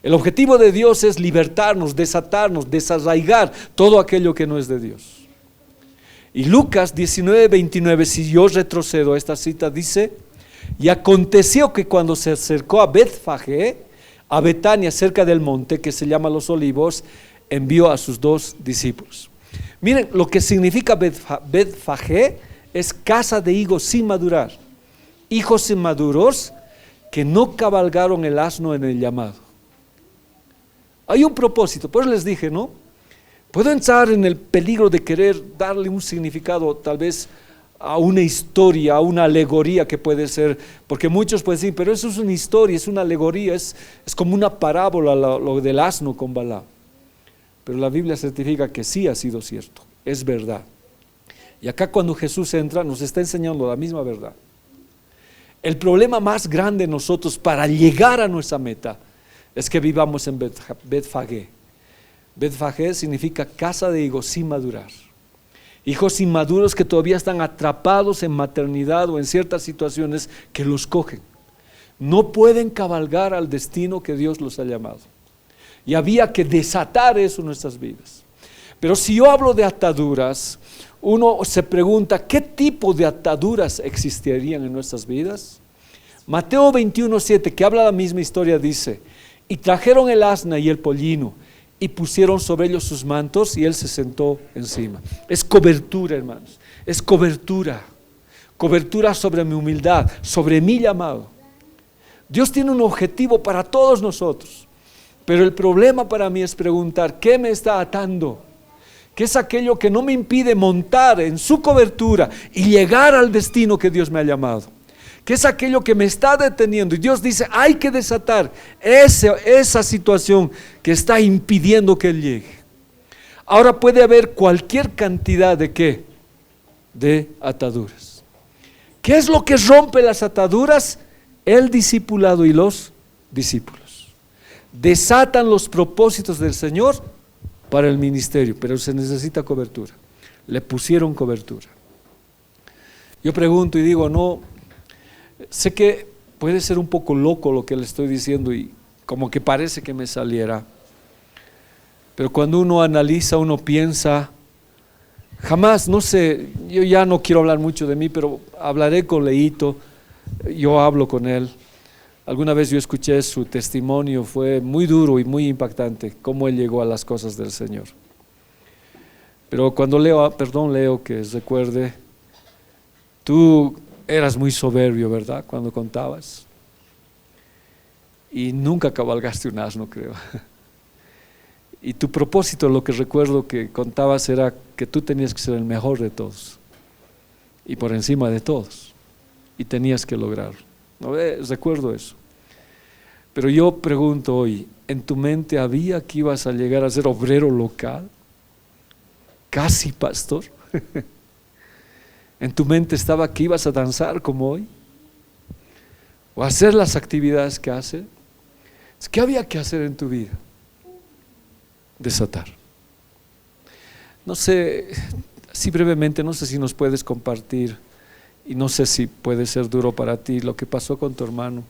El objetivo de Dios es libertarnos, desatarnos, desarraigar todo aquello que no es de Dios. Y Lucas 19:29, si yo retrocedo a esta cita, dice: y aconteció que cuando se acercó a Betfagé, a Betania, cerca del monte que se llama Los Olivos, envió a sus 2 discípulos. Miren, lo que significa Betfagé es casa de higos sin madurar, hijos inmaduros que no cabalgaron el asno en el llamado. Hay un propósito, por eso les dije, ¿no? Puedo entrar en el peligro de querer darle un significado tal vez a una historia, a una alegoría que puede ser, porque muchos pueden decir: pero eso es una historia, es una alegoría, es como una parábola lo del asno con Balaam. Pero la Biblia certifica que sí ha sido cierto, es verdad. Y acá cuando Jesús entra nos está enseñando la misma verdad. El problema más grande de nosotros para llegar a nuestra meta es que vivamos en Betfagé. Betfagé significa casa de higos sin madurar. Hijos inmaduros que todavía están atrapados en maternidad o en ciertas situaciones que los cogen. No pueden cabalgar al destino que Dios los ha llamado. Y había que desatar eso en nuestras vidas. Pero si yo hablo de ataduras, uno se pregunta: ¿qué tipo de ataduras existirían en nuestras vidas? Mateo 21:7, que habla la misma historia, dice: y trajeron el asna y el pollino, y pusieron sobre ellos sus mantos, y él se sentó encima. Es cobertura, hermanos. es cobertura, cobertura sobre mi humildad, sobre mi llamado. Dios tiene un objetivo para todos nosotros, pero el problema para mí es preguntar, ¿qué me está atando? ¿Qué es aquello que no me impide montar en su cobertura y llegar al destino que Dios me ha llamado? ¿Qué es aquello que me está deteniendo? Y Dios dice, hay que desatar esa situación que está impidiendo que Él llegue. Ahora puede haber cualquier cantidad de ¿qué? De ataduras. ¿Qué es lo que rompe las ataduras? El discipulado y los discípulos. Desatan los propósitos del Señor para el ministerio, pero se necesita cobertura. Le pusieron cobertura. Yo pregunto y digo, no, sé que puede ser un poco loco lo que le estoy diciendo y como que parece que me saliera, pero cuando uno analiza, uno piensa, jamás, no sé, yo ya no quiero hablar mucho de mí, pero hablaré con Leito, yo hablo con él. Alguna vez yo escuché su testimonio, fue muy duro y muy impactante cómo él llegó a las cosas del Señor. Pero cuando leo que recuerde, tú eras muy soberbio, ¿verdad? Cuando contabas. Y nunca cabalgaste un asno, creo. Y tu propósito, lo que recuerdo que contabas, era que tú tenías que ser el mejor de todos. Y por encima de todos. Y tenías que lograrlo. ¿No? Recuerdo eso. Pero yo pregunto hoy, ¿en tu mente había que ibas a llegar a ser obrero local? Casi pastor. ¿En tu mente estaba que ibas a danzar como hoy? ¿O hacer las actividades que hace? ¿Qué había que hacer en tu vida? Desatar. No sé, así brevemente, no sé si nos puedes compartir, y no sé si puede ser duro para ti, lo que pasó con tu hermano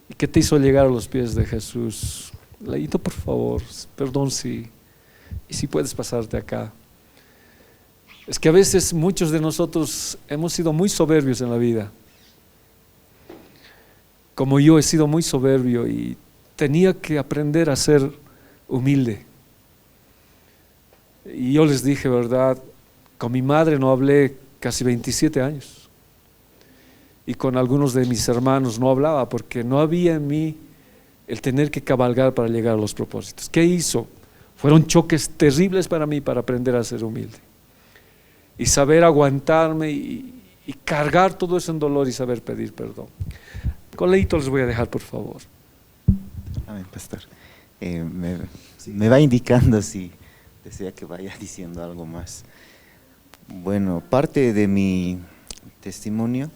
y que te hizo llegar a los pies de Jesús. Leito, por favor, perdón si puedes pasarte acá. Es que a veces muchos de nosotros hemos sido muy soberbios en la vida, como yo he sido muy soberbio y tenía que aprender a ser humilde. Y yo les dije, ¿verdad? Con mi madre no hablé casi 27 años y con algunos de mis hermanos no hablaba porque no había en mí el tener que cabalgar para llegar a los propósitos. ¿Qué hizo? Fueron choques terribles para mí para aprender a ser humilde y saber aguantarme y cargar todo eso en dolor y saber pedir perdón. Con Leito les voy a dejar, por favor. Amén, pastor. Me va indicando si desea que vaya diciendo algo más. Bueno, parte de mi testimonio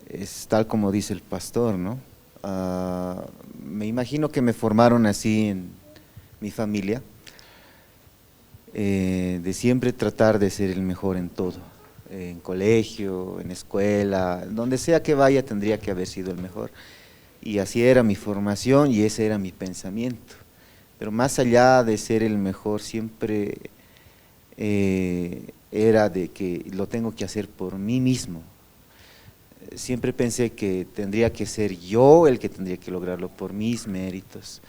es tal como dice el pastor, ¿no? Me imagino que me formaron así en mi familia, de siempre tratar de ser el mejor en todo, en colegio, en escuela, donde sea que vaya tendría que haber sido el mejor. Y así era mi formación y ese era mi pensamiento. Pero más allá de ser el mejor, siempre era de que lo tengo que hacer por mí mismo. Siempre pensé que tendría que ser yo el que tendría que lograrlo por mis méritos.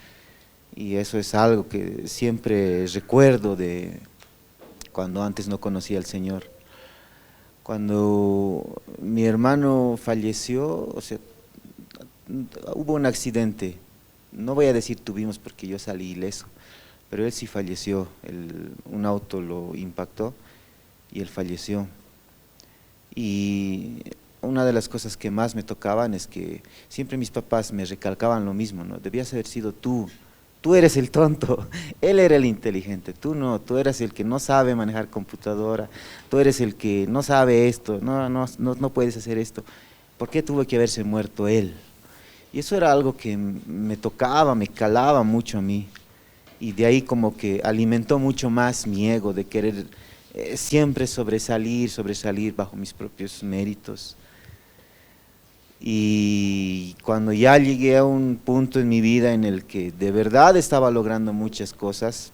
Y eso es algo que siempre recuerdo de cuando antes no conocía al Señor. Cuando mi hermano falleció, o sea, hubo un accidente, no voy a decir tuvimos porque yo salí ileso, pero él sí falleció, un auto lo impactó y él falleció. Y una de las cosas que más me tocaban es que siempre mis papás me recalcaban lo mismo, ¿no? Debías haber sido tú eres el tonto, él era el inteligente, tú no, tú eras el que no sabe manejar computadora, tú eres el que no sabe esto, no puedes hacer esto. ¿Por qué tuvo que haberse muerto él? Y eso era algo que me tocaba, me calaba mucho a mí, y de ahí como que alimentó mucho más mi ego de querer siempre sobresalir bajo mis propios méritos. Y cuando ya llegué a un punto en mi vida en el que de verdad estaba logrando muchas cosas,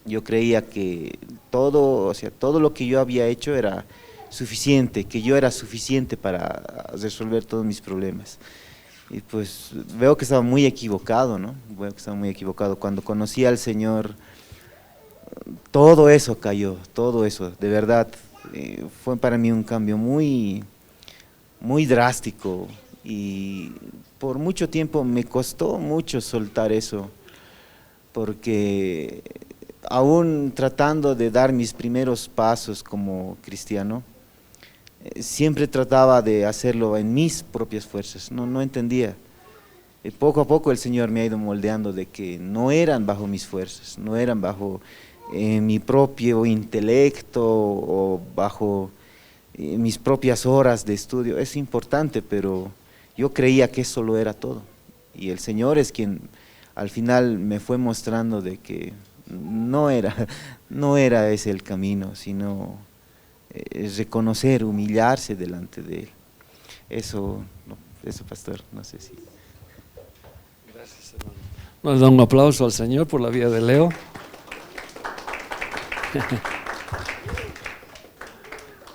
yo creía que todo lo que yo había hecho era suficiente, que yo era suficiente para resolver todos mis problemas. Y pues veo que estaba muy equivocado, ¿no? Veo que estaba muy equivocado. Cuando conocí al Señor, todo eso cayó, todo eso, de verdad. fue para mí un cambio muy, muy drástico y por mucho tiempo me costó mucho soltar eso, porque aún tratando de dar mis primeros pasos como cristiano, siempre trataba de hacerlo en mis propias fuerzas, no entendía. Poco a poco el Señor me ha ido moldeando de que no eran bajo mis fuerzas, no eran bajo mi propio intelecto o bajo mis propias horas de estudio. Es importante, pero yo creía que eso lo era todo. Y el Señor es quien al final me fue mostrando de que no era ese el camino, sino reconocer, humillarse delante de Él. Eso, pastor, no sé si... Gracias, hermano. Nos da un aplauso al Señor por la vida de Leo.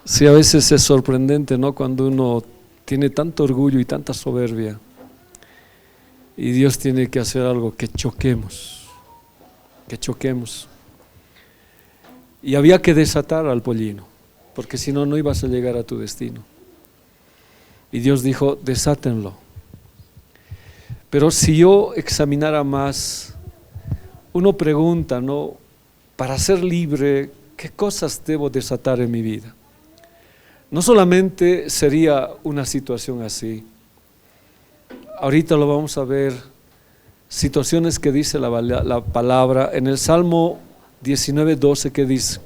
Sí, a veces es sorprendente, ¿no? Cuando uno tiene tanto orgullo y tanta soberbia y Dios tiene que hacer algo que choquemos. Y había que desatar al pollino, porque si no, no ibas a llegar a tu destino. Y Dios dijo, desátenlo. Pero si yo examinara más, uno pregunta, ¿no? Para ser libre, ¿qué cosas debo desatar en mi vida? No solamente sería una situación así. Ahorita lo vamos a ver, situaciones que dice la palabra en el Salmo 19:12, que dice: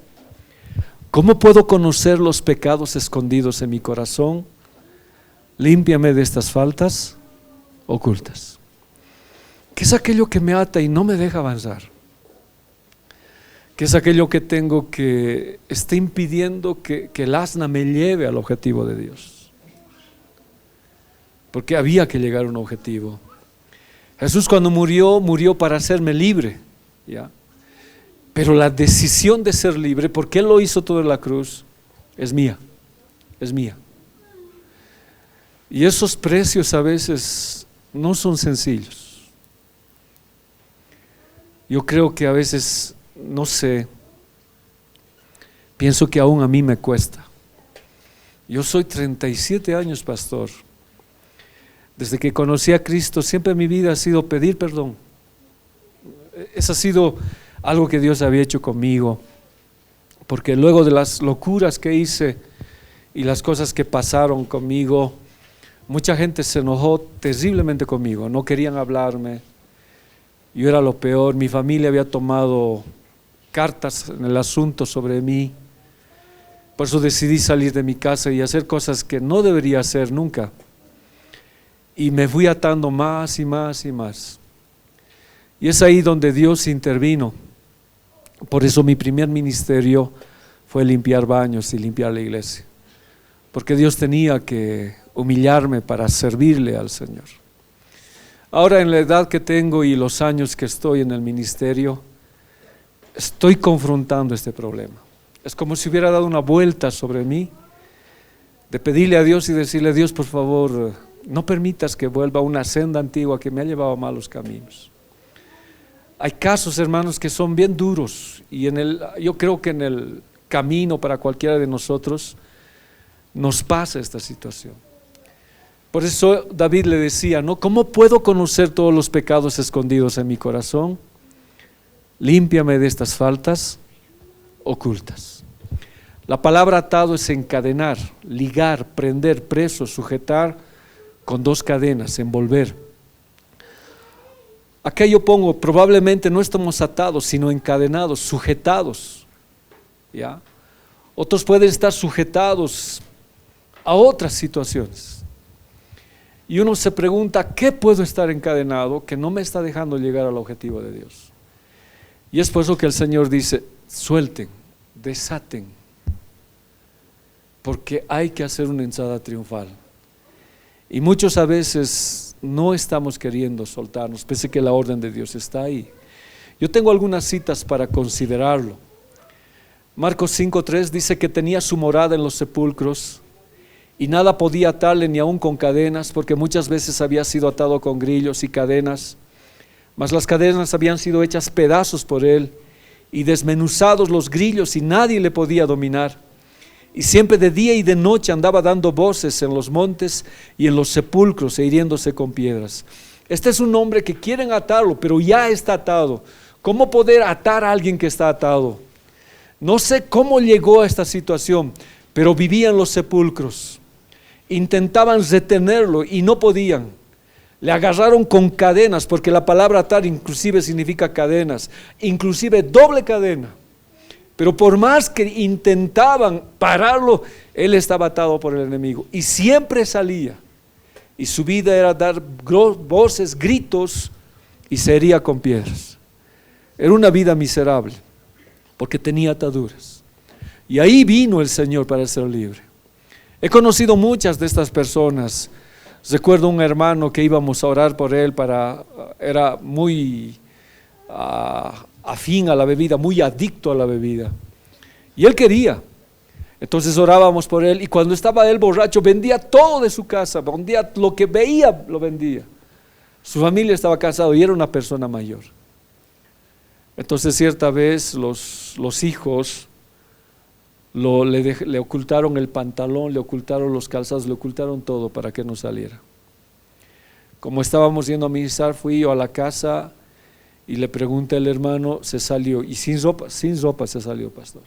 ¿cómo puedo conocer los pecados escondidos en mi corazón? Límpiame de estas faltas ocultas. ¿Qué es aquello que me ata y no me deja avanzar? ¿Qué es aquello que tengo que está impidiendo que el asna me lleve al objetivo de Dios? Porque había que llegar a un objetivo. Jesús, cuando murió para hacerme libre, ¿ya? Pero la decisión de ser libre, porque Él lo hizo todo en la cruz, es mía. Y esos precios a veces no son sencillos. Yo creo que a veces, no sé, pienso que aún a mí me cuesta. Yo soy 37 años pastor. Desde que conocí a Cristo, siempre mi vida ha sido pedir perdón. Eso ha sido algo que Dios había hecho conmigo, porque luego de las locuras que hice y las cosas que pasaron conmigo, mucha gente se enojó terriblemente conmigo, no querían hablarme. Yo era lo peor, mi familia había tomado cartas en el asunto sobre mí. Por eso decidí salir de mi casa y hacer cosas que no debería hacer nunca. Y me fui atando más y más y más. Y es ahí donde Dios intervino. Por eso mi primer ministerio fue limpiar baños y limpiar la iglesia. Porque Dios tenía que humillarme para servirle al Señor. Ahora, en la edad que tengo y los años que estoy en el ministerio, estoy confrontando este problema. Es como si hubiera dado una vuelta sobre mí, de pedirle a Dios y decirle: Dios, por favor, no permitas que vuelva a una senda antigua que me ha llevado a malos caminos. Hay casos, hermanos, que son bien duros, y yo creo que en el camino para cualquiera de nosotros nos pasa esta situación. Por eso David le decía, ¿no? ¿Cómo puedo conocer todos los pecados escondidos en mi corazón? Límpiame de estas faltas ocultas. La palabra atado es encadenar, ligar, prender, preso, sujetar con dos cadenas, envolver. Acá yo pongo, probablemente no estamos atados, sino encadenados, sujetados, ¿ya? Otros pueden estar sujetados a otras situaciones. Y uno se pregunta, ¿qué puedo estar encadenado que no me está dejando llegar al objetivo de Dios? Y es por eso que el Señor dice: suelten, desaten, porque hay que hacer una entrada triunfal. Y muchos a veces no estamos queriendo soltarnos, pese que la orden de Dios está ahí. Yo tengo algunas citas para considerarlo. Marcos 5:3 dice que tenía su morada en los sepulcros y nada podía atarle, ni aun con cadenas, porque muchas veces había sido atado con grillos y cadenas, mas las cadenas habían sido hechas pedazos por él y desmenuzados los grillos, y nadie le podía dominar. Y siempre de día y de noche andaba dando voces en los montes y en los sepulcros e hiriéndose con piedras. Este es un hombre que quieren atarlo, pero ya está atado. ¿Cómo poder atar a alguien que está atado? No sé cómo llegó a esta situación, pero vivía en los sepulcros. Intentaban retenerlo y no podían. Le agarraron con cadenas, porque la palabra atar inclusive significa cadenas, inclusive doble cadena. Pero por más que intentaban pararlo, él estaba atado por el enemigo y siempre salía. Y su vida era dar voces, gritos, y se hería con piedras. Era una vida miserable, porque tenía ataduras. Y ahí vino el Señor para ser libre. He conocido muchas de estas personas. Recuerdo un hermano que íbamos a orar por él, era muy afín a la bebida, muy adicto a la bebida. Y él quería. Entonces orábamos por él, y cuando estaba él borracho, vendía todo de su casa, vendía lo que veía, lo vendía. Su familia estaba casado y era una persona mayor. Entonces cierta vez los hijos le ocultaron el pantalón, le ocultaron los calzados, le ocultaron todo para que no saliera. Como estábamos yendo a ministrar, fui yo a la casa y le pregunté al hermano, se salió, y sin ropa se salió, pastor.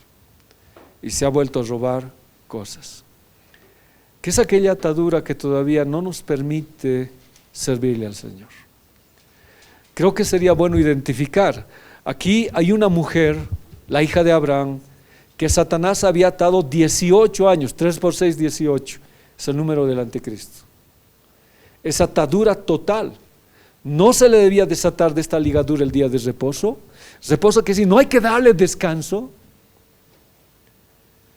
Y se ha vuelto a robar cosas. ¿Qué es aquella atadura que todavía no nos permite servirle al Señor? Creo que sería bueno identificar. Aquí hay una mujer, la hija de Abraham, que Satanás había atado 18 años, 3 por 6, 18, es el número del anticristo. Es atadura total. No se le debía desatar de esta ligadura el día de reposo. Reposo que si no hay que darle descanso.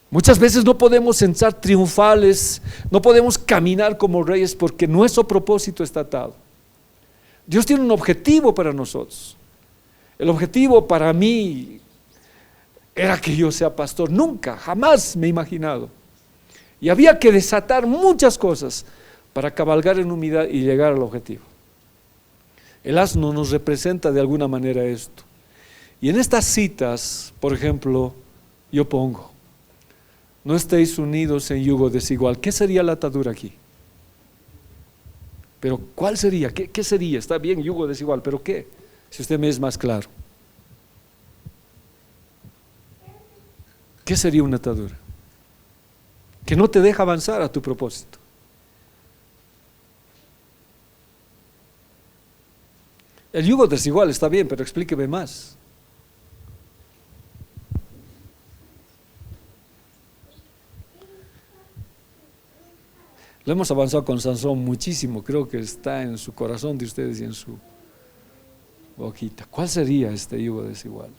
Muchas veces no podemos entrar triunfales, no podemos caminar como reyes porque nuestro propósito está atado. Dios tiene un objetivo para nosotros. El objetivo para mí era que yo sea pastor. Nunca, jamás me he imaginado. Y había que desatar muchas cosas para cabalgar en humildad y llegar al objetivo. El asno nos representa de alguna manera esto. Y en estas citas, por ejemplo, yo pongo: no estéis unidos en yugo desigual. ¿Qué sería la atadura aquí? Pero ¿cuál sería? ¿Qué sería? Está bien, yugo desigual, pero ¿qué? Si usted me es más claro. ¿Qué sería una atadura? Que no te deja avanzar a tu propósito. El yugo desigual está bien, pero explíqueme más. Lo hemos avanzado con Sansón muchísimo, creo que está en su corazón de ustedes y en su boquita. ¿Cuál sería este yugo desigual?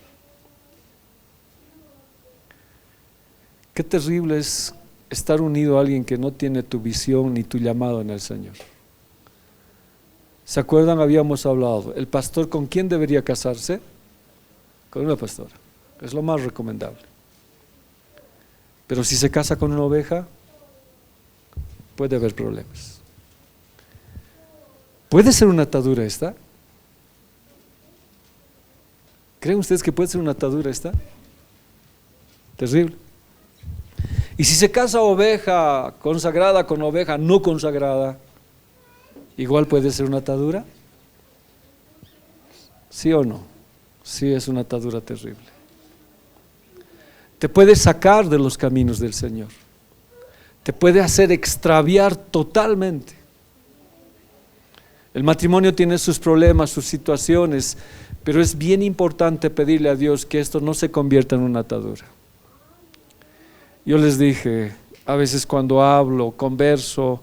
Qué terrible es estar unido a alguien que no tiene tu visión ni tu llamado en el Señor. ¿Se acuerdan? Habíamos hablado, el pastor, ¿con quién debería casarse? Con una pastora, es lo más recomendable. Pero si se casa con una oveja, puede haber problemas. ¿Puede ser una atadura esta? ¿Creen ustedes que puede ser una atadura esta? Terrible. Y si se casa oveja consagrada con oveja no consagrada, igual puede ser una atadura. ¿Sí o no? Sí, es una atadura terrible. Te puede sacar de los caminos del Señor. Te puede hacer extraviar totalmente. El matrimonio tiene sus problemas, sus situaciones, pero es bien importante pedirle a Dios que esto no se convierta en una atadura. Yo les dije, a veces cuando hablo, converso,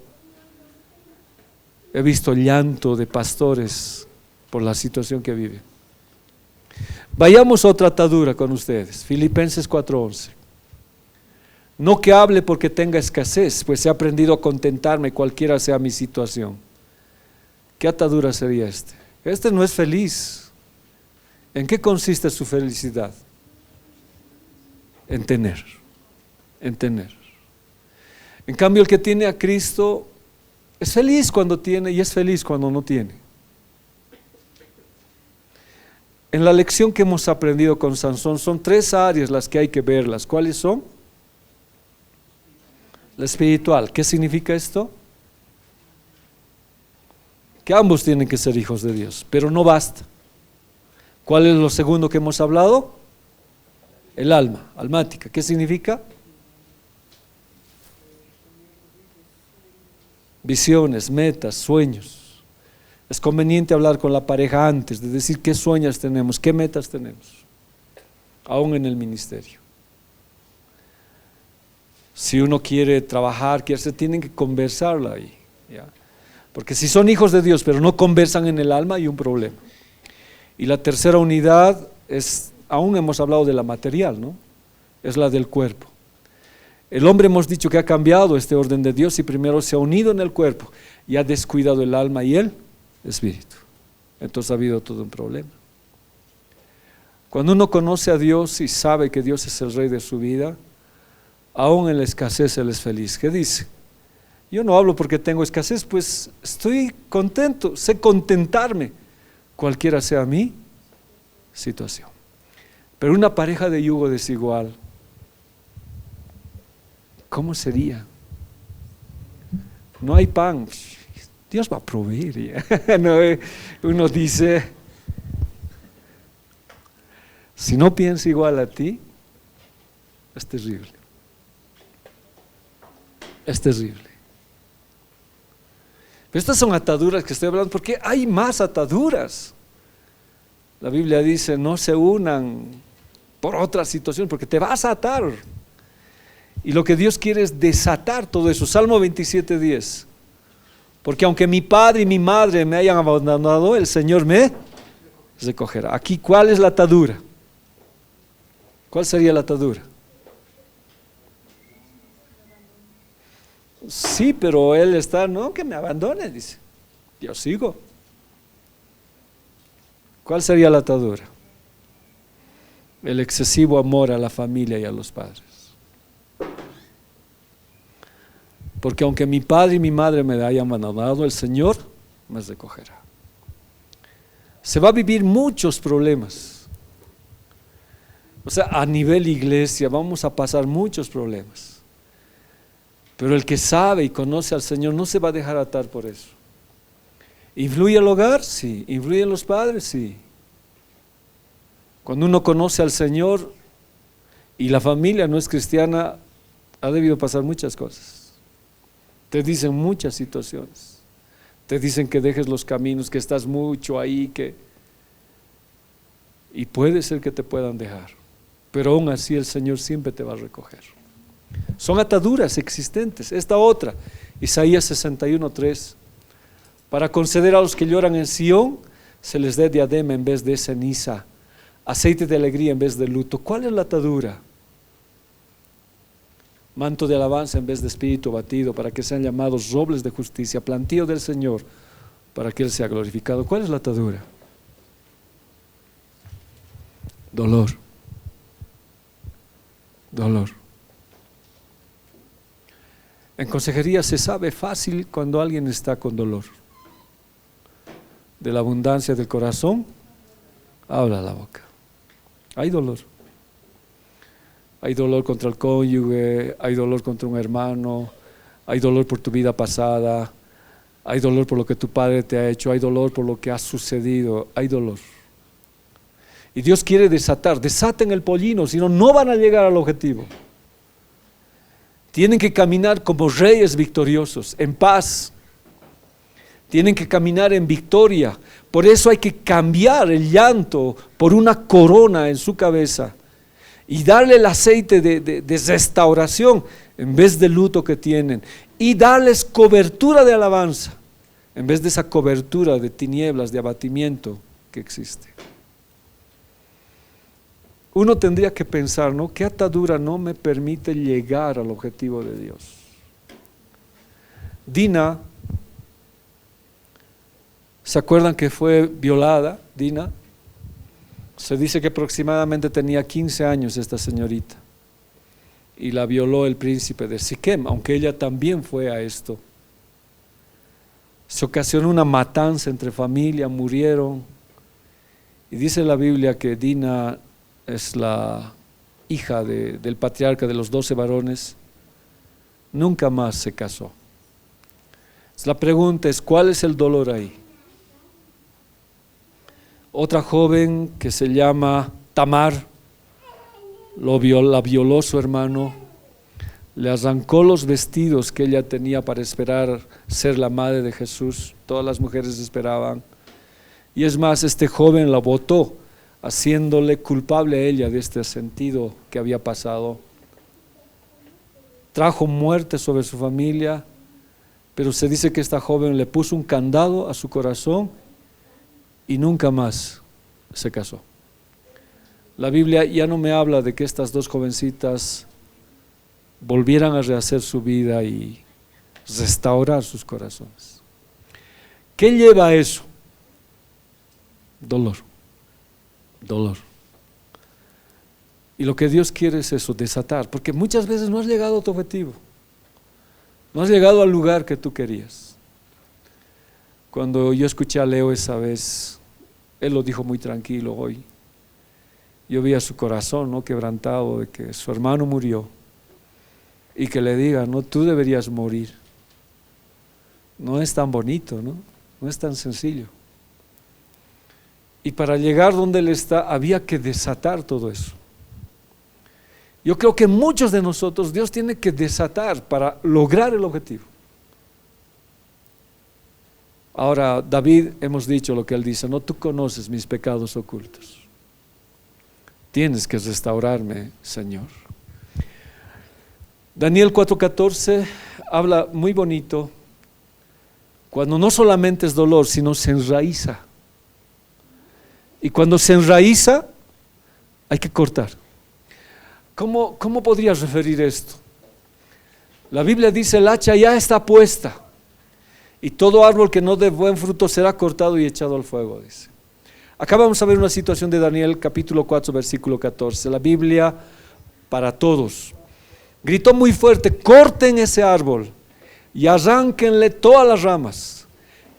he visto llanto de pastores por la situación que viven. Vayamos a otra atadura con ustedes, Filipenses 4:11. No que hable porque tenga escasez, pues he aprendido a contentarme cualquiera sea mi situación. ¿Qué atadura sería este? Este no es feliz. ¿En qué consiste su felicidad? En tener. En cambio, el que tiene a Cristo es feliz cuando tiene y es feliz cuando no tiene. En la lección que hemos aprendido con Sansón son 3 áreas las que hay que verlas. ¿Cuáles son? la espiritual. ¿Qué significa esto? Que ambos tienen que ser hijos de Dios, pero no basta. ¿Cuál es lo segundo que hemos hablado? El alma, almática. ¿Qué significa? Visiones, metas, sueños. Es conveniente hablar con la pareja antes de decir qué sueños tenemos, qué metas tenemos, aún en el ministerio. Si uno quiere trabajar, se tienen que conversarlo ahí, ¿ya? Porque si son hijos de Dios pero no conversan en el alma, hay un problema. Y la tercera unidad es, aún hemos hablado de la material, ¿no? Es la del cuerpo. El hombre hemos dicho que ha cambiado este orden de Dios y primero se ha unido en el cuerpo y ha descuidado el alma y el espíritu. Entonces ha habido todo un problema. Cuando uno conoce a Dios y sabe que Dios es el rey de su vida, aún en la escasez Él es feliz. ¿Qué dice? Yo no hablo porque tengo escasez, pues estoy contento, sé contentarme, cualquiera sea mi situación. Pero una pareja de yugo desigual, ¿cómo sería? No hay pan, Dios va a proveer. No, uno dice, si no piensa igual a ti, es terrible. Es terrible. Pero estas son ataduras que estoy hablando, porque hay más ataduras. La Biblia dice, no se unan por otra situación, porque te vas a atar. Y lo que Dios quiere es desatar todo eso. Salmo 27:10. Porque aunque mi padre y mi madre me hayan abandonado, el Señor me recogerá. Aquí, ¿cuál es la atadura? ¿Cuál sería la atadura? Sí, pero él está, no, que me abandone, dice. Yo sigo. ¿Cuál sería la atadura? El excesivo amor a la familia y a los padres. Porque aunque mi padre y mi madre me hayan abandonado, el Señor me recogerá. Se va a vivir muchos problemas. O sea, a nivel iglesia vamos a pasar muchos problemas. Pero el que sabe y conoce al Señor no se va a dejar atar por eso. ¿Influye el hogar? Sí. ¿Influyen los padres? Sí. Cuando uno conoce al Señor y la familia no es cristiana, ha debido pasar muchas cosas. Te dicen muchas situaciones. Te dicen que dejes los caminos, que estás mucho ahí, y puede ser que te puedan dejar. Pero aún así el Señor siempre te va a recoger. Son ataduras existentes. Esta otra, Isaías 61:3. Para conceder a los que lloran en Sión, se les dé diadema en vez de ceniza, aceite de alegría en vez de luto. ¿Cuál es la atadura? Manto de alabanza en vez de espíritu abatido, para que sean llamados robles de justicia, plantío del Señor, para que Él sea glorificado. ¿Cuál es la atadura? Dolor. Dolor. En consejería se sabe fácil cuando alguien está con dolor. De la abundancia del corazón habla la boca. Hay dolor. Hay dolor contra el cónyuge, hay dolor contra un hermano, hay dolor por tu vida pasada, hay dolor por lo que tu padre te ha hecho, hay dolor por lo que ha sucedido, hay dolor. Y Dios quiere desaten el pollino, si no, no van a llegar al objetivo. Tienen que caminar como reyes victoriosos, en paz. Tienen que caminar en victoria. Por eso hay que cambiar el llanto por una corona en su cabeza y darle el aceite de restauración en vez del luto que tienen, y darles cobertura de alabanza en vez de esa cobertura de tinieblas, de abatimiento que existe. Uno tendría que pensar, ¿no? ¿Qué atadura no me permite llegar al objetivo de Dios? Dina, ¿se acuerdan que fue violada? Dina, se dice que aproximadamente tenía 15 años esta señorita, y la violó el príncipe de Siquem, aunque ella también fue a esto. Se ocasionó una matanza entre familia, murieron, y dice la Biblia que Dina es la hija del patriarca de los 12 varones, nunca más se casó. La pregunta es, ¿cuál es el dolor ahí? Otra joven que se llama Tamar, la violó su hermano, le arrancó los vestidos que ella tenía para esperar ser la madre de Jesús. Todas las mujeres esperaban. Y es más, este joven la botó, haciéndole culpable a ella de este sentido que había pasado. Trajo muerte sobre su familia, pero se dice que esta joven le puso un candado a su corazón y nunca más se casó. La Biblia ya no me habla de que estas dos jovencitas volvieran a rehacer su vida y restaurar sus corazones. ¿Qué lleva a eso? Dolor. Y lo que Dios quiere es eso, desatar, porque muchas veces no has llegado a tu objetivo, no has llegado al lugar que tú querías. Cuando yo escuché a Leo esa vez, él lo dijo muy tranquilo hoy. Yo vi a su corazón, ¿no?, quebrantado de que su hermano murió y que le diga, no, tú deberías morir. No es tan bonito, ¿no? No es tan sencillo. Y para llegar donde él está, había que desatar todo eso. Yo creo que muchos de nosotros Dios tiene que desatar para lograr el objetivo. Ahora, David, hemos dicho lo que él dice, no, tú conoces mis pecados ocultos. Tienes que restaurarme, Señor. Daniel 4:14 habla muy bonito, cuando no solamente es dolor, sino se enraiza. Y cuando se enraiza, hay que cortar. ¿Cómo podrías referir esto? La Biblia dice, el hacha ya está puesta, y todo árbol que no dé buen fruto será cortado y echado al fuego, dice. Acá vamos a ver una situación de Daniel capítulo 4 versículo 14, la Biblia para todos. Gritó muy fuerte, corten ese árbol y arránquenle todas las ramas,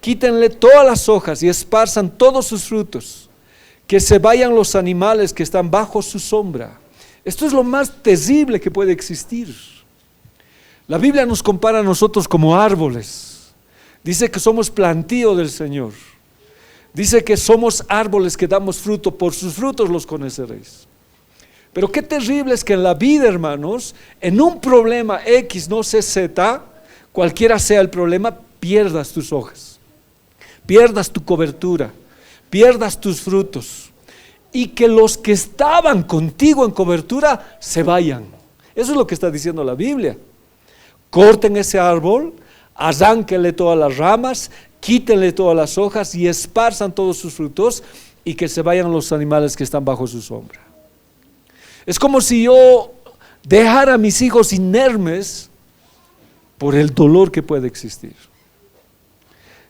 quítenle todas las hojas y esparzan todos sus frutos, que se vayan los animales que están bajo su sombra. Esto es lo más terrible que puede existir. La Biblia nos compara a nosotros como árboles. Dice que somos plantío del Señor. Dice que somos árboles que damos fruto, por sus frutos los conoceréis. Pero qué terrible es que en la vida, hermanos, en un problema X, no sé Z, cualquiera sea el problema, pierdas tus hojas, pierdas tu cobertura, pierdas tus frutos, y que los que estaban contigo en cobertura se vayan. Eso es lo que está diciendo la Biblia. Corten ese árbol, arránquenle todas las ramas, quítenle todas las hojas y esparzan todos sus frutos, y que se vayan los animales que están bajo su sombra. Es como si yo dejara a mis hijos inermes por el dolor que puede existir.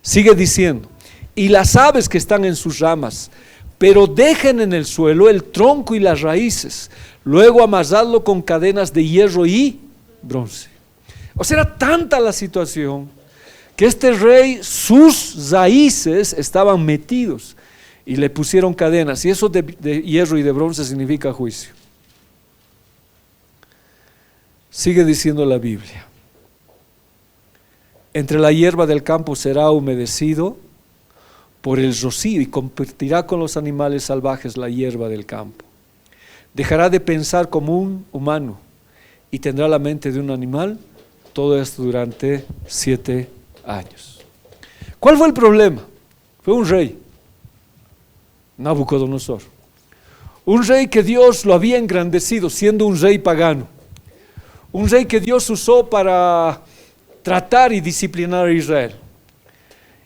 Sigue diciendo, y las aves que están en sus ramas, pero dejen en el suelo el tronco y las raíces, luego amarradlo con cadenas de hierro y bronce. O sea, era tanta la situación que este rey, sus raíces estaban metidos y le pusieron cadenas, y eso de hierro y de bronce significa juicio. Sigue diciendo la Biblia, entre la hierba del campo será humedecido por el rocío, y compartirá con los animales salvajes la hierba del campo. Dejará de pensar como un humano y tendrá la mente de un animal. Todo esto durante 7 años. ¿Cuál fue el problema? Fue un rey, Nabucodonosor, un rey que Dios lo había engrandecido siendo un rey pagano, un rey que Dios usó para tratar y disciplinar a Israel.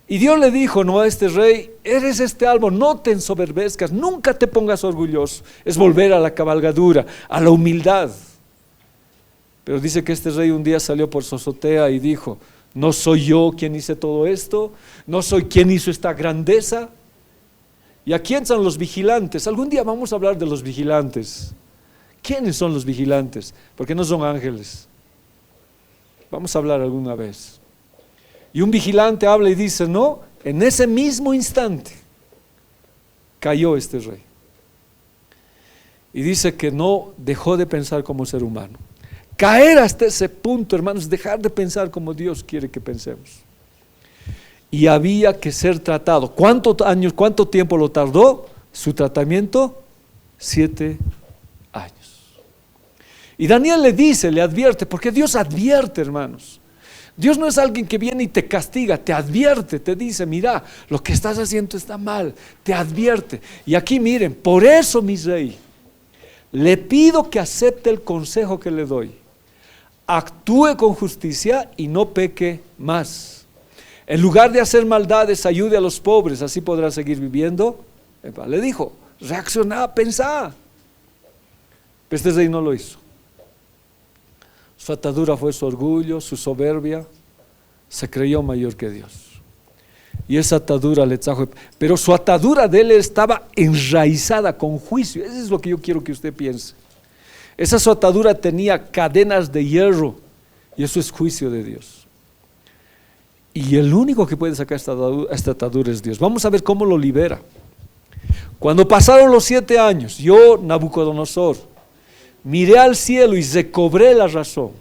Y Dios le dijo, no, a este rey, eres este árbol, no te ensoberbezcas, nunca te pongas orgulloso. Es volver a la cabalgadura, a la humildad. Pero dice que este rey un día salió por su azotea y dijo, no soy yo quien hice todo esto, no soy quien hizo esta grandeza. ¿Y a quién son los vigilantes? Algún día vamos a hablar de los vigilantes. ¿Quiénes son los vigilantes? Porque no son ángeles. Vamos a hablar alguna vez. Y un vigilante habla y dice, no, en ese mismo instante cayó este rey. Y dice que no dejó de pensar como ser humano. Caer hasta ese punto, hermanos, dejar de pensar como Dios quiere que pensemos. Y había que ser tratado. ¿Cuánto tiempo lo tardó su tratamiento? 7 años. Y Daniel le dice, le advierte, porque Dios advierte, hermanos. Dios no es alguien que viene y te castiga, te advierte, te dice, mira, lo que estás haciendo está mal, te advierte. Y aquí miren, por eso, mi rey, le pido que acepte el consejo que le doy. Actúe con justicia y no peque más. En lugar de hacer maldades, ayude a los pobres, así podrá seguir viviendo. Le dijo, reacciona, pensá. Pero este rey no lo hizo. Su atadura fue su orgullo, su soberbia. Se creyó mayor que Dios. Y esa atadura le trajo. Pero su atadura de él estaba enraizada con juicio. Eso es lo que yo quiero que usted piense. Esa su atadura tenía cadenas de hierro. Y eso es juicio de Dios. Y el único que puede sacar esta atadura es Dios. Vamos a ver cómo lo libera. Cuando pasaron los 7 años, yo, Nabucodonosor, miré al cielo y recobré la razón.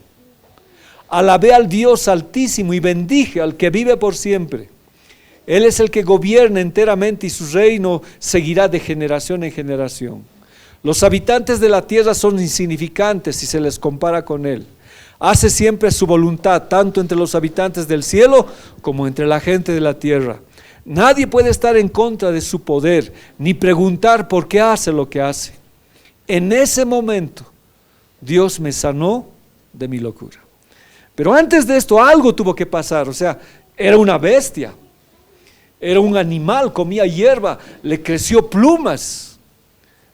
Alabé al Dios Altísimo y bendije al que vive por siempre. Él es el que gobierna enteramente y su reino seguirá de generación en generación. Los habitantes de la tierra son insignificantes si se les compara con Él. Hace siempre su voluntad, tanto entre los habitantes del cielo como entre la gente de la tierra. Nadie puede estar en contra de su poder, ni preguntar por qué hace lo que hace. En ese momento, Dios me sanó de mi locura. Pero antes de esto, algo tuvo que pasar. O sea, era una bestia, era un animal, comía hierba, le creció plumas,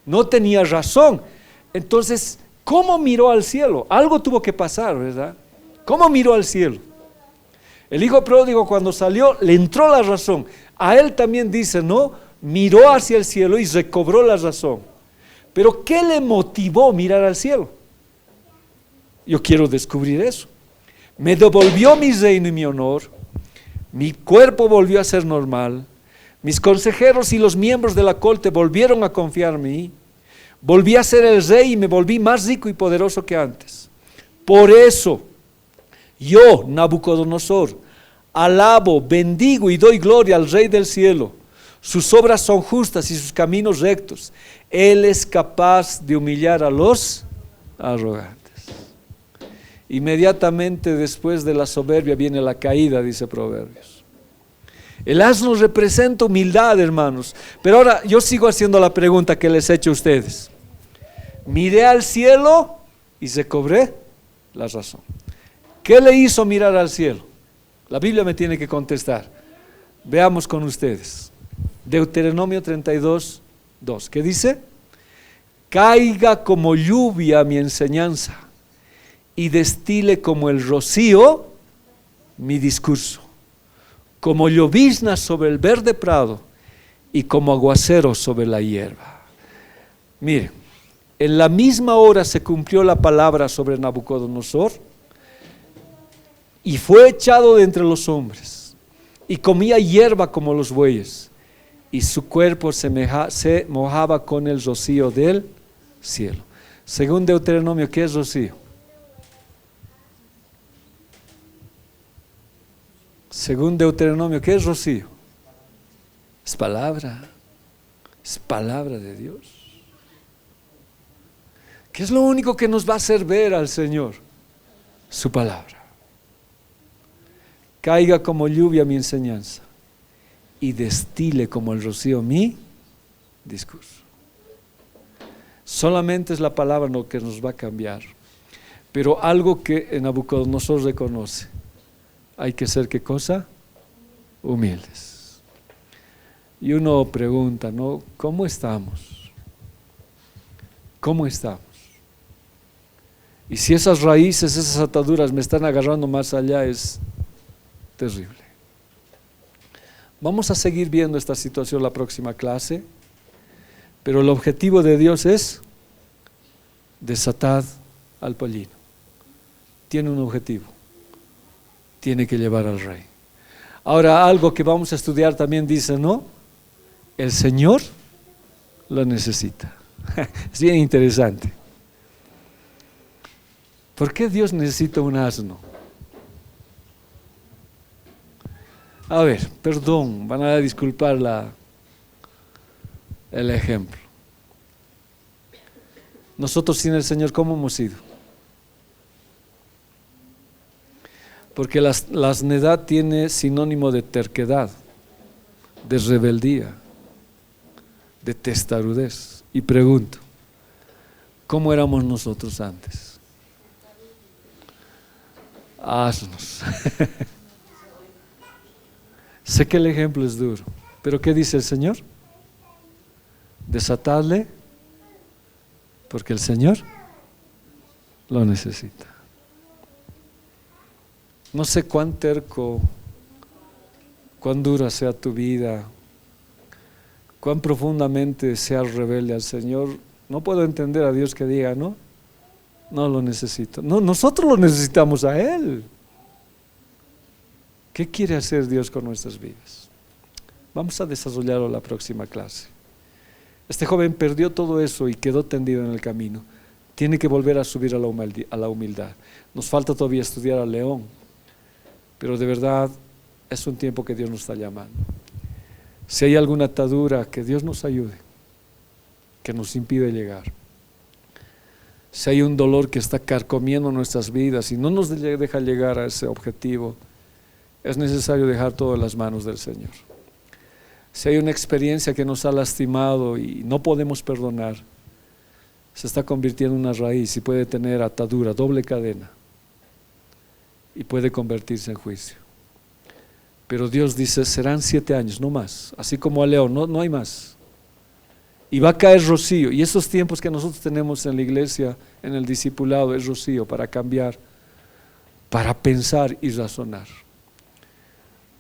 no tenía razón. Entonces, ¿cómo miró al cielo? Algo tuvo que pasar, ¿verdad? ¿Cómo miró al cielo? El hijo pródigo cuando salió le entró la razón. A él también dice, no, miró hacia el cielo y recobró la razón. Pero ¿qué le motivó mirar al cielo? Yo quiero descubrir eso. Me devolvió mi reino y mi honor. Mi cuerpo volvió a ser normal. Mis consejeros y los miembros de la corte volvieron a confiar en mí. Volví a ser el rey y me volví más rico y poderoso que antes. Por eso, yo, Nabucodonosor, alabo, bendigo y doy gloria al Rey del cielo. Sus obras son justas y sus caminos rectos. Él es capaz de humillar a los arrogantes. Inmediatamente después de la soberbia viene la caída, dice Proverbios. El asno representa humildad, hermanos. Pero ahora yo sigo haciendo la pregunta que les he hecho a ustedes. Miré al cielo y recobré la razón. ¿Qué le hizo mirar al cielo? La Biblia me tiene que contestar. Veamos con ustedes. Deuteronomio 32, 2. ¿Qué dice? Caiga como lluvia mi enseñanza y destile como el rocío mi discurso, como llovizna sobre el verde prado y como aguacero sobre la hierba. Mire, en la misma hora se cumplió la palabra sobre Nabucodonosor y fue echado de entre los hombres y comía hierba como los bueyes y su cuerpo se mojaba con el rocío del cielo. Según Deuteronomio, ¿qué es rocío? Según Deuteronomio, ¿qué es rocío? Es palabra de Dios. ¿Qué es lo único que nos va a hacer ver al Señor? Su palabra. Caiga como lluvia mi enseñanza y destile como el rocío mi discurso. Solamente es la palabra lo que nos va a cambiar. Pero algo que Nabucodonosor reconoce. Hay que ser, ¿qué cosa? Humildes. Y uno pregunta, ¿no? ¿Cómo estamos? ¿Cómo estamos? Y si esas raíces, esas ataduras me están agarrando más allá, es terrible. Vamos a seguir viendo esta situación la próxima clase, pero el objetivo de Dios es desatar al pollino. Tiene un objetivo. Tiene que llevar al rey. Ahora, algo que vamos a estudiar también dice, ¿no? El Señor lo necesita. Es bien interesante. ¿Por qué Dios necesita un asno? A ver, perdón, van a disculpar el ejemplo. Nosotros sin el Señor, ¿cómo hemos sido? Porque la asnedad tiene sinónimo de terquedad, de rebeldía, de testarudez. Y pregunto, ¿cómo éramos nosotros antes? Asnos. Sé que el ejemplo es duro, pero ¿qué dice el Señor? Desatadle, porque el Señor lo necesita. No sé cuán terco, cuán dura sea tu vida, cuán profundamente seas rebelde al Señor. No puedo entender a Dios que diga, no lo necesito. No, nosotros lo necesitamos a Él. ¿Qué quiere hacer Dios con nuestras vidas? Vamos a desarrollarlo en la próxima clase. Este joven perdió todo eso y quedó tendido en el camino. Tiene que volver a subir a la humildad. Nos falta todavía estudiar al león, pero de verdad es un tiempo que Dios nos está llamando. Si hay alguna atadura, que Dios nos ayude, que nos impide llegar. Si hay un dolor que está carcomiendo nuestras vidas y no nos deja llegar a ese objetivo, es necesario dejar todo en las manos del Señor. Si hay una experiencia que nos ha lastimado y no podemos perdonar, se está convirtiendo en una raíz y puede tener atadura, doble cadena, y puede convertirse en juicio. Pero Dios dice, serán 7 años, no más, así como a León, no hay más. Y va a caer rocío, y esos tiempos que nosotros tenemos en la iglesia, en el discipulado, es rocío para cambiar, para pensar y razonar.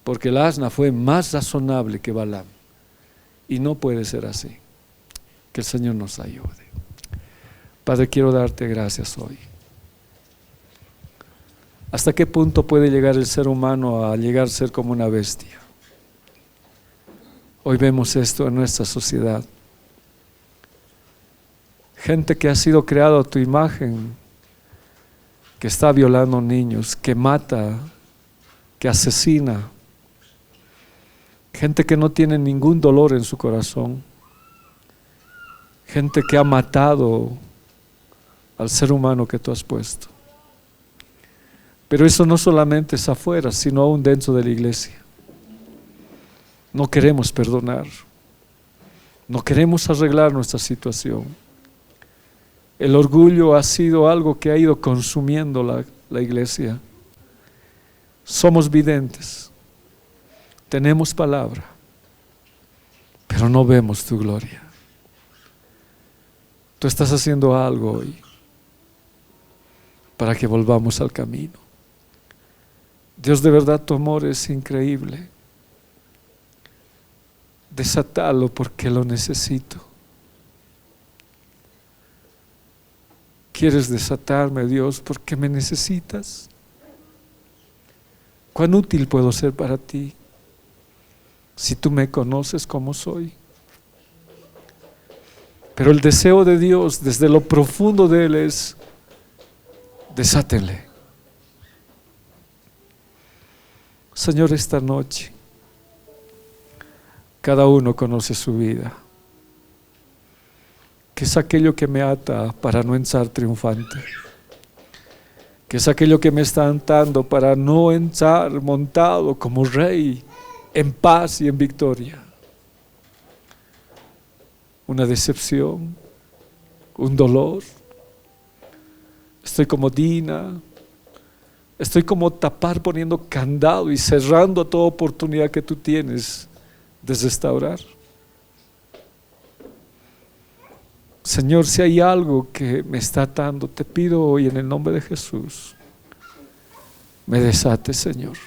Porque el asna fue más razonable que Balaam, y no puede ser así. Que el Señor nos ayude. Padre, quiero darte gracias hoy. ¿Hasta qué punto puede llegar el ser humano a llegar a ser como una bestia? Hoy vemos esto en nuestra sociedad. Gente que ha sido creada a tu imagen, que está violando niños, que mata, que asesina. Gente que no tiene ningún dolor en su corazón. Gente que ha matado al ser humano que tú has puesto. Pero eso no solamente es afuera, sino aún dentro de la iglesia. No queremos perdonar. No queremos arreglar nuestra situación. El orgullo ha sido algo que ha ido consumiendo la iglesia. Somos videntes. Tenemos palabra, pero no vemos tu gloria. Tú estás haciendo algo hoy para que volvamos al camino. Dios, de verdad tu amor es increíble. Desatalo porque lo necesito. ¿Quieres desatarme, Dios, porque me necesitas? ¿Cuán útil puedo ser para ti si tú me conoces como soy? Pero el deseo de Dios desde lo profundo de Él es: desátele. Señor, esta noche cada uno conoce su vida. ¿Qué es aquello que me ata para no entrar triunfante? ¿Qué es aquello que me está atando para no entrar montado como rey en paz y en victoria? Una decepción, un dolor. Estoy como Dina, estoy como tapar poniendo candado y cerrando toda oportunidad que tú tienes de restaurar. Señor, si hay algo que me está atando, te pido hoy en el nombre de Jesús, me desates, Señor.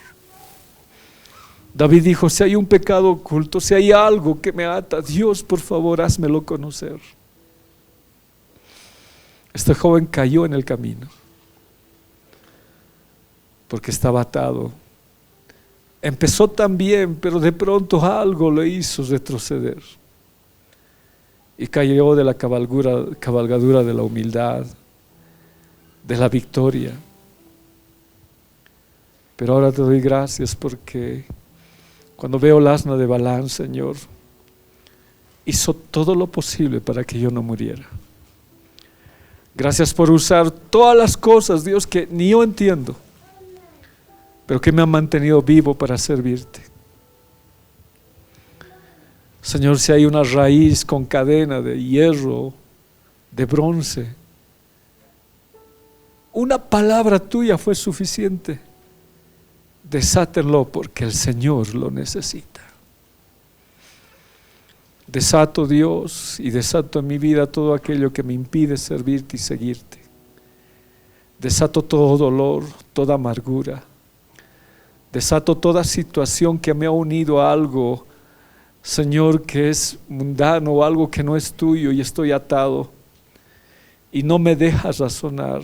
David dijo: si hay un pecado oculto, si hay algo que me ata, Dios, por favor, házmelo conocer. Este joven cayó en el camino porque estaba atado. Empezó tan bien, pero de pronto algo le hizo retroceder y cayó de la cabalgadura de la humildad de la victoria. Pero ahora te doy gracias porque cuando veo el asna de Balaam, Señor, hizo todo lo posible para que yo no muriera. Gracias por usar todas las cosas, Dios, que ni yo entiendo, pero que me han mantenido vivo para servirte. Señor, si hay una raíz con cadena de hierro, de bronce, una palabra tuya fue suficiente. Desátenlo porque el Señor lo necesita. Desato, Dios, y desato en mi vida todo aquello que me impide servirte y seguirte. Desato todo dolor, toda amargura. Desato toda situación que me ha unido a algo, Señor, que es mundano o algo que no es tuyo, y estoy atado y no me dejas razonar.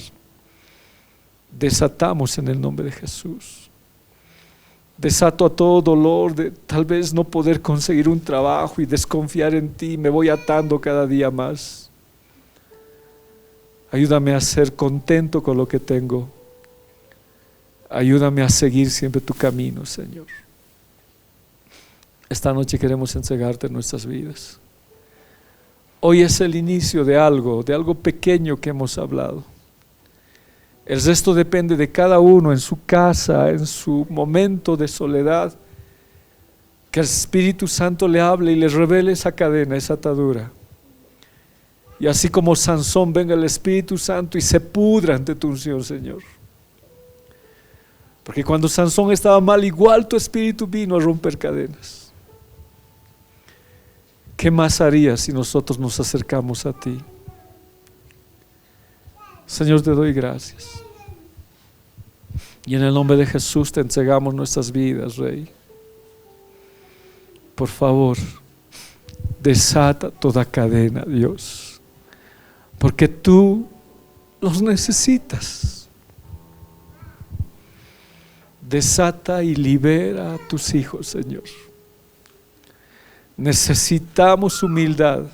Desatamos en el nombre de Jesús. Desato a todo dolor de tal vez no poder conseguir un trabajo y desconfiar en ti. Me voy atando cada día más. Ayúdame a ser contento con lo que tengo. Ayúdame a seguir siempre tu camino, Señor. Esta noche queremos entregarte nuestras vidas. Hoy es el inicio de algo pequeño que hemos hablado. El resto depende de cada uno en su casa, en su momento de soledad. Que el Espíritu Santo le hable y le revele esa cadena, esa atadura. Y así como Sansón, venga el Espíritu Santo y se pudra ante tu unción, Señor. Porque cuando Sansón estaba mal, igual tu Espíritu vino a romper cadenas. ¿Qué más harías si nosotros nos acercamos a ti? Señor, te doy gracias. Y en el nombre de Jesús te entregamos nuestras vidas, Rey. Por favor, desata toda cadena, Dios, porque tú los necesitas. Desata y libera a tus hijos, Señor. Necesitamos humildad.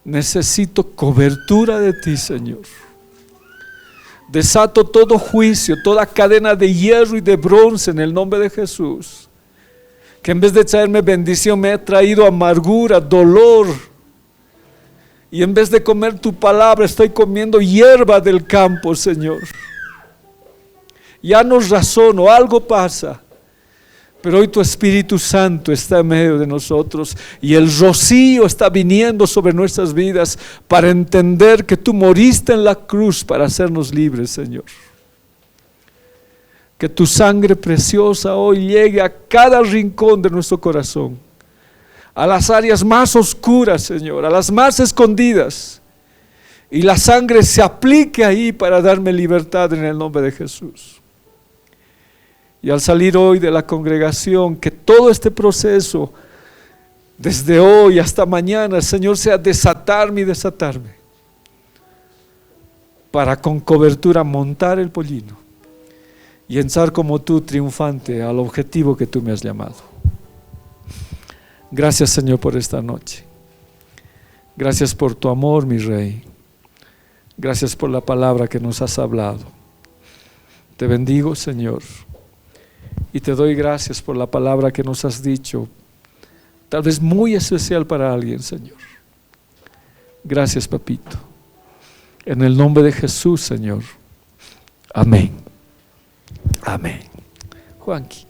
Necesito cobertura de ti, Señor. Desato todo juicio, toda cadena de hierro y de bronce en el nombre de Jesús, que en vez de traerme bendición me ha traído amargura, dolor, y en vez de comer tu palabra estoy comiendo hierba del campo, Señor. Ya no razono, algo pasa, pero hoy tu Espíritu Santo está en medio de nosotros y el rocío está viniendo sobre nuestras vidas para entender que tú moriste en la cruz para hacernos libres, Señor. Que tu sangre preciosa hoy llegue a cada rincón de nuestro corazón, a las áreas más oscuras, Señor, a las más escondidas, y la sangre se aplique ahí para darme libertad en el nombre de Jesús. Y al salir hoy de la congregación, que todo este proceso, desde hoy hasta mañana, Señor, sea desatarme y desatarme, para con cobertura montar el pollino y entrar como tú triunfante al objetivo que tú me has llamado. Gracias, Señor, por esta noche. Gracias por tu amor, mi Rey. Gracias por la palabra que nos has hablado. Te bendigo, Señor. Y te doy gracias por la palabra que nos has dicho, tal vez muy especial para alguien, Señor. Gracias, papito. En el nombre de Jesús, Señor. Amén. Amén. Juanqui.